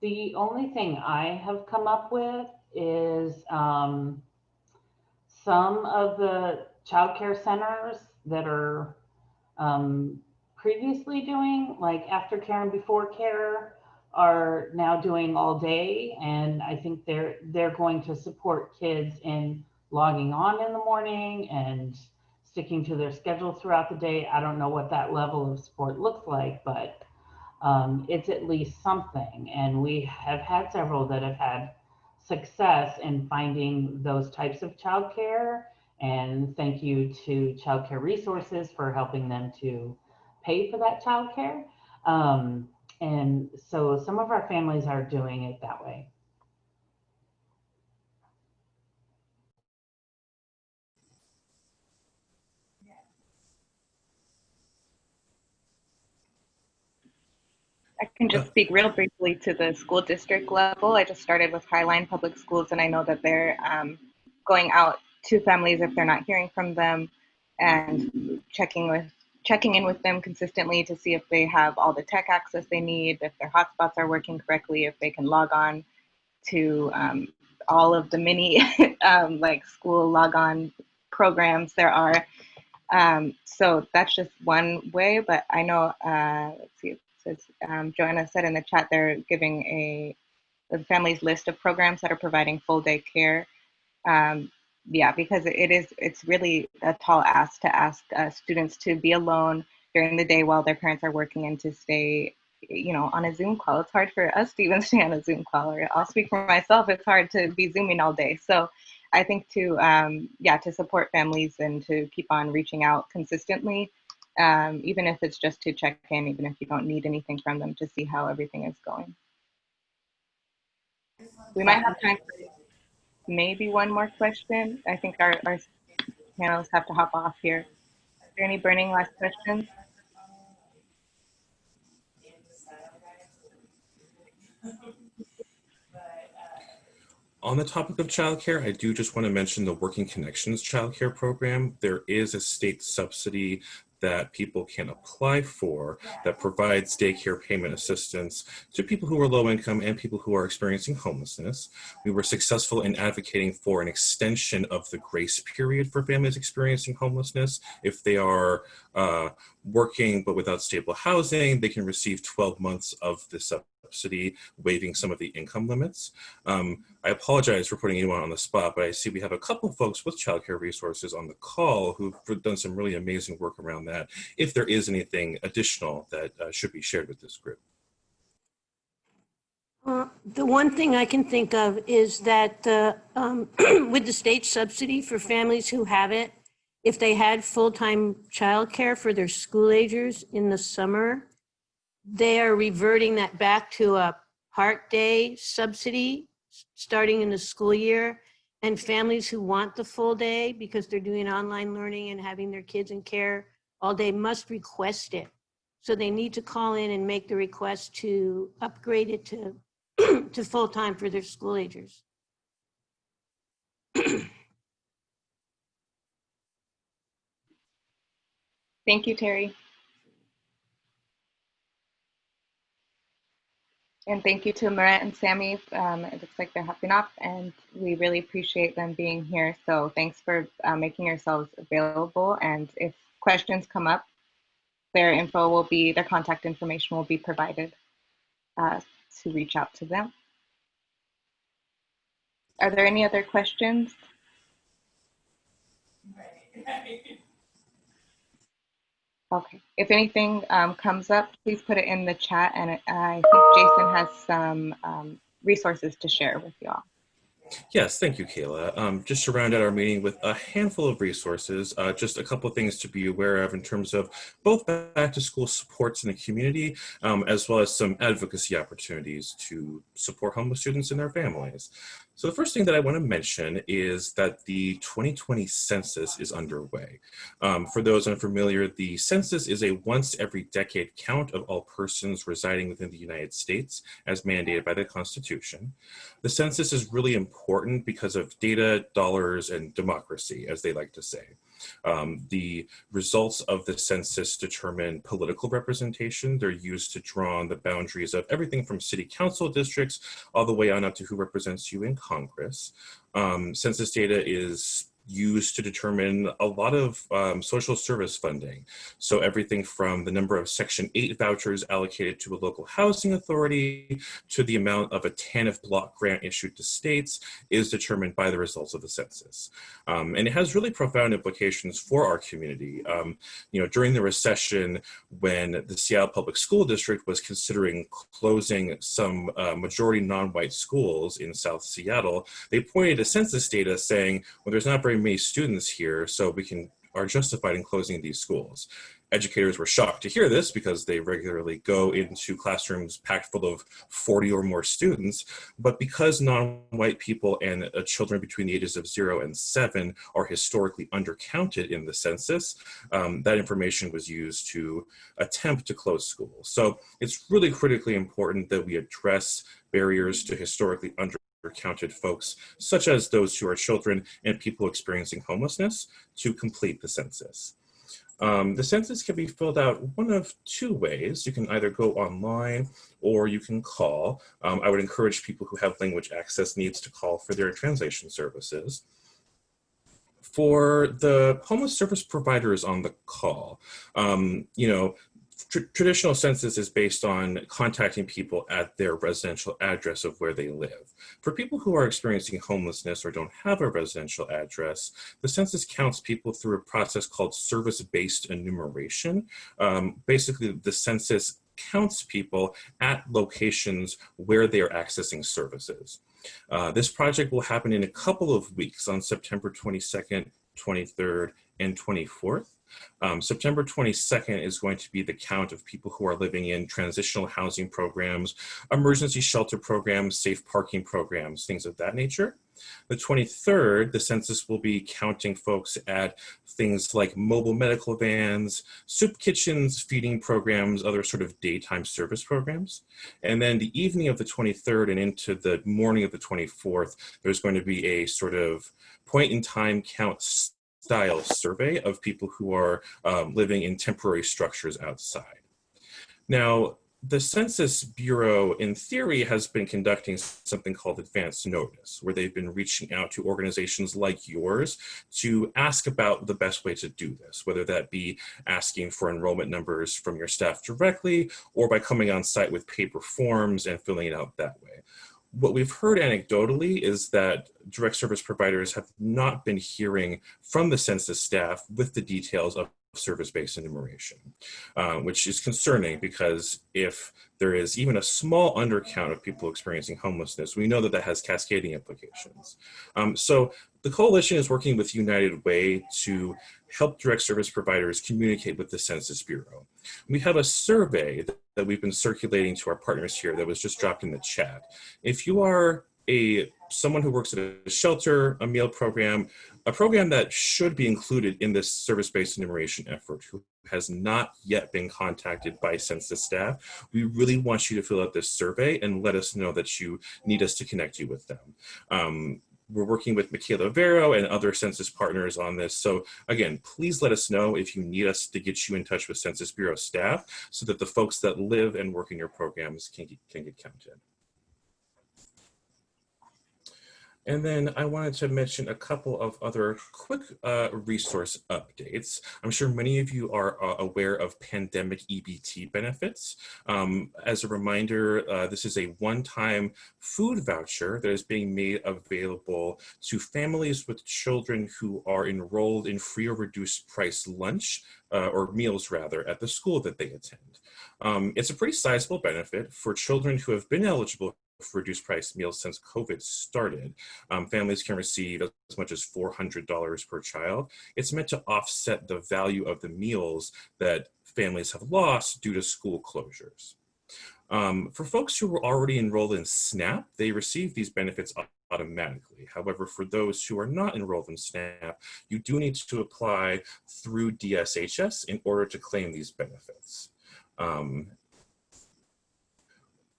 The only thing I have come up with is some of the childcare centers that are previously doing like aftercare and before care are now doing all day, and I think they're going to support kids in logging on in the morning and sticking to their schedule throughout the day. I don't know what that level of support looks like, but it's at least something. And we have had several that have had success in finding those types of childcare. And thank you to Child Care Resources for helping them to pay for that childcare. And so some of our families are doing it that way. I can just speak real briefly to the school district level. I just started with Highline Public Schools, and I know that they're going out to families if they're not hearing from them, and checking in with them consistently to see if they have all the tech access they need, if their hotspots are working correctly, if they can log on to all of the many like school log on programs there are. So that's just one way, but I know, let's see, it says, Joanna said in the chat, they're giving the family's list of programs that are providing full day care. Yeah, because it's really a tall ask to ask students to be alone during the day while their parents are working and to stay, on a Zoom call. It's hard for us to even stay on a Zoom call, or I'll speak for myself, it's hard to be Zooming all day. So I think to support families and to keep on reaching out consistently, even if it's just to check in, even if you don't need anything from them, to see how everything is going. We might have time for maybe one more question. I think our panelists have to hop off here. Are there any burning last questions? On the topic of childcare, I do just want to mention the Working Connections childcare program. There is a state subsidy that people can apply for that provides daycare payment assistance to people who are low income and people who are experiencing homelessness. We were successful in advocating for an extension of the grace period for families experiencing homelessness. If they are working but without stable housing, they can receive 12 months of the subsidy, waiving some of the income limits. I apologize for putting anyone on the spot, but I see we have a couple folks with childcare resources on the call who've done some really amazing work around that, if there is anything additional that should be shared with this group. The one thing I can think of is that with the state subsidy for families who have it, if they had full-time childcare for their school agers in the summer, they are reverting that back to a part-day subsidy starting in the school year. And families who want the full day because they're doing online learning and having their kids in care all day must request it. So they need to call in and make the request to upgrade it to, to full-time for their school agers. Thank you, Terry. And thank you to Marat and Sammy. It looks like they're hopping off, and we really appreciate them being here. So thanks for making yourselves available. And if questions come up, their contact information will be provided to reach out to them. Are there any other questions? Okay, if anything comes up, please put it in the chat, and I think Jason has some resources to share with y'all. Yes, thank you, Kayla. Just to round out our meeting with a handful of resources, just a couple of things to be aware of in terms of both back to school supports in the community, as well as some advocacy opportunities to support homeless students and their families. So the first thing that I want to mention is that the 2020 census is underway. For those unfamiliar, the census is a once every decade count of all persons residing within the United States as mandated by the Constitution. The census is really important because of data, dollars, and democracy, as they like to say. The results of the census determine political representation. They're used to draw on the boundaries of everything from city council districts all the way on up to who represents you in Congress. Census data is used to determine a lot of social service funding. So everything from the number of Section 8 vouchers allocated to a local housing authority to the amount of a TANF block grant issued to states is determined by the results of the census. And it has really profound implications for our community. During the recession, when the Seattle Public School District was considering closing some majority non-white schools in South Seattle, they pointed to census data saying, well, there's not very many students here, so we are justified in closing these schools. Educators were shocked to hear this because they regularly go into classrooms packed full of 40 or more students. But because non-white people and children between the ages of 0 and 7 are historically undercounted in the census, that information was used to attempt to close schools. So it's really critically important that we address barriers to historically undercounted folks, such as those who are children and people experiencing homelessness, to complete the census. The census can be filled out one of two ways. You can either go online or you can call. I would encourage people who have language access needs to call for their translation services. For the homeless service providers on the call, traditional census is based on contacting people at their residential address of where they live. For people who are experiencing homelessness or don't have a residential address, the census counts people through a process called service-based enumeration. Basically, the census counts people at locations where they are accessing services. This project will happen in a couple of weeks on September 22nd, 23rd, and 24th. September 22nd is going to be the count of people who are living in transitional housing programs, emergency shelter programs, safe parking programs, things of that nature. The 23rd, the census will be counting folks at things like mobile medical vans, soup kitchens, feeding programs, other sort of daytime service programs. And then the evening of the 23rd and into the morning of the 24th, there's going to be a sort of point in time count style survey of people who are living in temporary structures outside. Now, the Census Bureau, in theory, has been conducting something called advance notice, where they've been reaching out to organizations like yours to ask about the best way to do this, whether that be asking for enrollment numbers from your staff directly or by coming on site with paper forms and filling it out that way. What we've heard anecdotally is that direct service providers have not been hearing from the census staff with the details of service-based enumeration, which is concerning because if there is even a small undercount of people experiencing homelessness, we know that that has cascading implications. So the coalition is working with United Way to help direct service providers communicate with the Census Bureau. We have a survey that we've been circulating to our partners here that was just dropped in the chat. If you are someone who works at a shelter, a meal program, a program that should be included in this service-based enumeration effort, who has not yet been contacted by census staff, we really want you to fill out this survey and let us know that you need us to connect you with them. We're working with McKinney Vento and other census partners on this. So again, please let us know if you need us to get you in touch with Census Bureau staff so that the folks that live and work in your programs can get counted. And then I wanted to mention a couple of other quick resource updates. I'm sure many of you are aware of pandemic EBT benefits. As a reminder, this is a one-time food voucher that is being made available to families with children who are enrolled in free or reduced price lunch, or meals rather, at the school that they attend. It's a pretty sizable benefit for children who have been eligible for reduced price meals since COVID started. Families can receive as much as $400 per child. It's meant to offset the value of the meals that families have lost due to school closures. For folks who were already enrolled in SNAP, they receive these benefits automatically. However, for those who are not enrolled in SNAP, you do need to apply through DSHS in order to claim these benefits.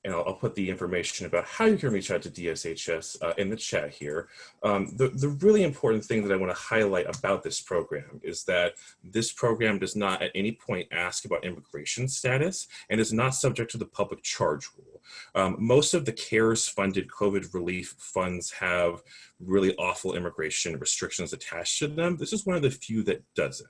And I'll put the information about how you can reach out to DSHS in the chat here. The really important thing that I want to highlight about this program is that this program does not at any point ask about immigration status and is not subject to the public charge rule. Most of the CARES funded COVID relief funds have really awful immigration restrictions attached to them. This is one of the few that doesn't.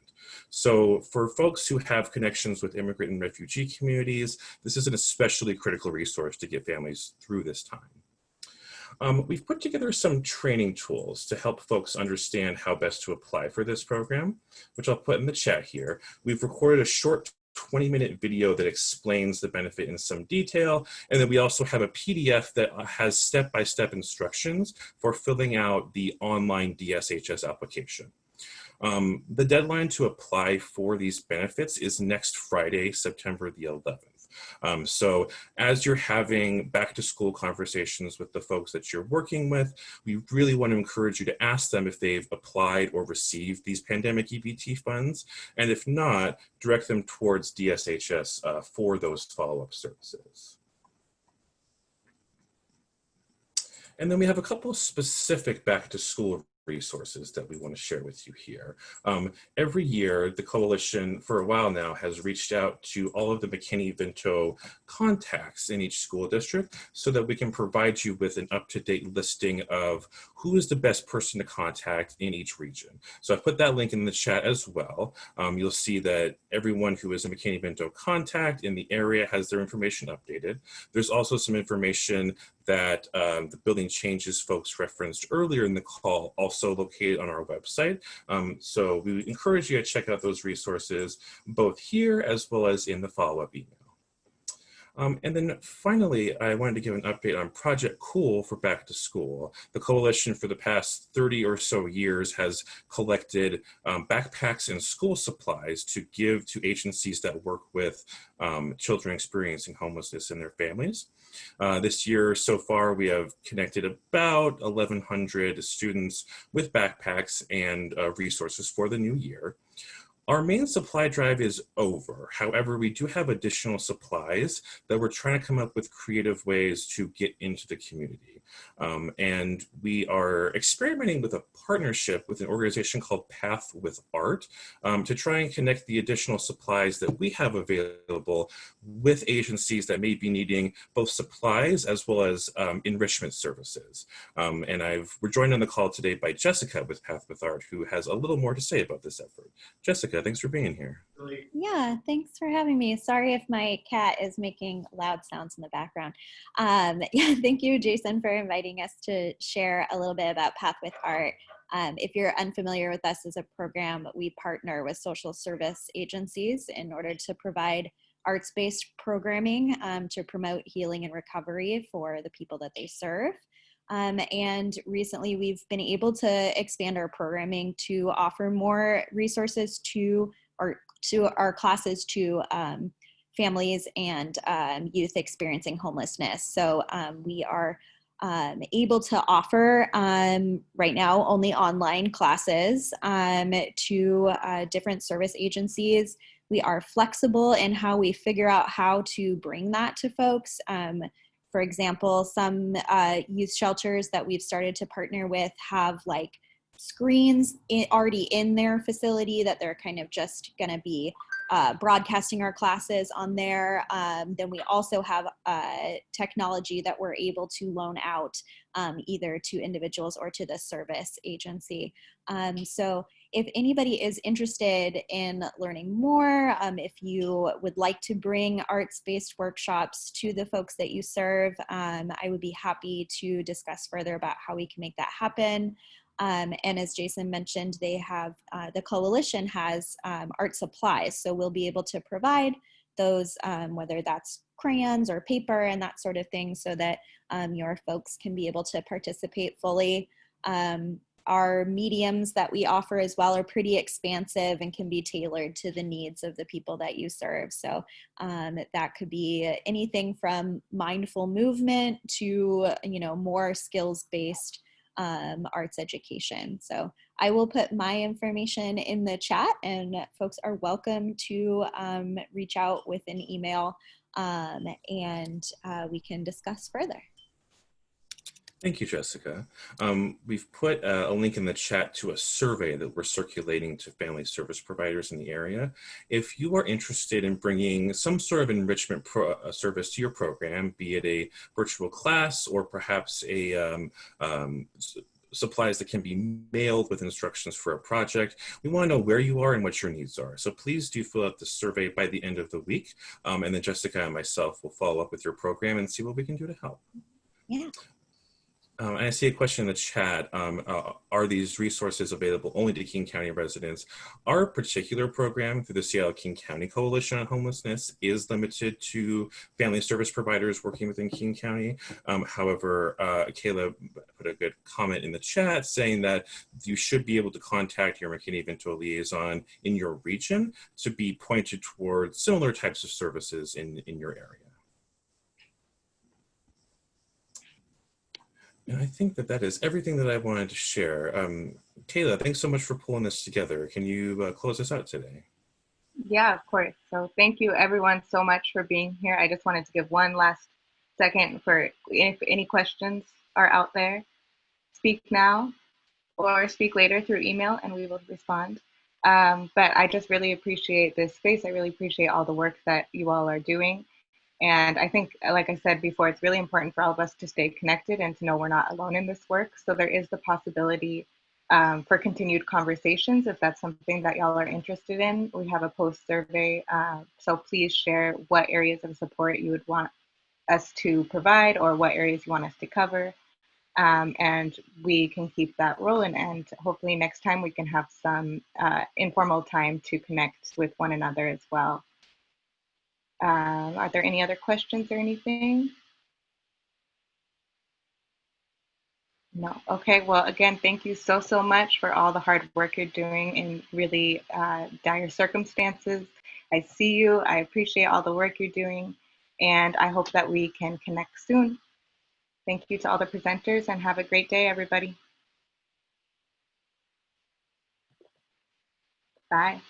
So for folks who have connections with immigrant and refugee communities, this is an especially critical resource to get families through this time. We've put together some training tools to help folks understand how best to apply for this program, which I'll put in the chat here. We've recorded a short 20-minute video that explains the benefit in some detail. And then we also have a PDF that has step-by-step instructions for filling out the online DSHS application. The deadline to apply for these benefits is next Friday, September the 11th. So as you're having back to school conversations with the folks that you're working with, we really want to encourage you to ask them if they've applied or received these pandemic EBT funds. And if not, direct them towards DSHS for those follow-up services. And then we have a couple of specific back to school resources that we want to share with you here. Every year, the coalition for a while now has reached out to all of the McKinney Vento contacts in each school district so that we can provide you with an up-to-date listing of who is the best person to contact in each region. So I've put that link in the chat as well. You'll see that everyone who is a McKinney Vento contact in the area has their information updated. There's also some information that the building changes folks referenced earlier in the call also located on our website. So we encourage you to check out those resources both here as well as in the follow-up email. And then finally, I wanted to give an update on Project Cool for back to school. The coalition for the past 30 or so years has collected backpacks and school supplies to give to agencies that work with children experiencing homelessness and their families. This year so far, we have connected about 1,100 students with backpacks and resources for the new year. Our main supply drive is over. However, we do have additional supplies that we're trying to come up with creative ways to get into the community. And we are experimenting with a partnership with an organization called Path with Art to try and connect the additional supplies that we have available with agencies that may be needing both supplies as well as enrichment services. And we're joined on the call today by Jessica with Path with Art, who has a little more to say about this effort. Jessica, thanks for being here. Yeah, thanks for having me. Sorry if my cat is making loud sounds in the background. Yeah, thank you, Jason, for inviting us to share a little bit about Path with Art. If you're unfamiliar with us as a program, we partner with social service agencies in order to provide arts-based programming to promote healing and recovery for the people that they serve. And recently we've been able to expand our programming to offer more resources to our classes to families and youth experiencing homelessness. So we are able to offer right now only online classes to different service agencies. We are flexible in how we figure out how to bring that to folks. For example, some youth shelters that we've started to partner with have like screens already in their facility that they're kind of just going to be broadcasting our classes on there. Then we also have technology that we're able to loan out either to individuals or to the service agency. So if anybody is interested in learning more, if you would like to bring arts-based workshops to the folks that you serve, I would be happy to discuss further about how we can make that happen. And as Jason mentioned, they have, the coalition has art supplies, so we'll be able to provide those, whether that's crayons or paper and that sort of thing, so that your folks can be able to participate fully. Our mediums that we offer as well are pretty expansive and can be tailored to the needs of the people that you serve. So that could be anything from mindful movement to, more skills-based arts education. So I will put my information in the chat, and folks are welcome to reach out with an email and we can discuss further. Thank you, Jessica. We've put a link in the chat to a survey that we're circulating to family service providers in the area. If you are interested in bringing some sort of enrichment service to your program, be it a virtual class or perhaps a supplies that can be mailed with instructions for a project, we want to know where you are and what your needs are. So please do fill out the survey by the end of the week. And then Jessica and myself will follow up with your program and see what we can do to help. Yeah. And I see a question in the chat. Are these resources available only to King County residents? Our particular program through the Seattle King County Coalition on Homelessness is limited to family service providers working within King County. However, Kayla put a good comment in the chat saying that you should be able to contact your McKinney Vento liaison in your region to be pointed towards similar types of services in your area. And I think that that is everything that I wanted to share. Kayla, thanks so much for pulling this together. Can you close us out today? Yeah, of course. So thank you everyone so much for being here. I just wanted to give one last second for if any questions are out there, speak now or speak later through email and we will respond. But I just really appreciate this space. I really appreciate all the work that you all are doing. And I think, like I said before, it's really important for all of us to stay connected and to know we're not alone in this work. So there is the possibility for continued conversations if that's something that y'all are interested in. We have a post survey, so please share what areas of support you would want us to provide or what areas you want us to cover. And we can keep that rolling, and hopefully next time we can have some informal time to connect with one another as well. Are there any other questions or anything? No. Okay. Well, again, thank you so much for all the hard work you're doing in really dire circumstances. I see you. I appreciate all the work you're doing, and I hope that we can connect soon. Thank you to all the presenters, and have a great day, everybody. Bye.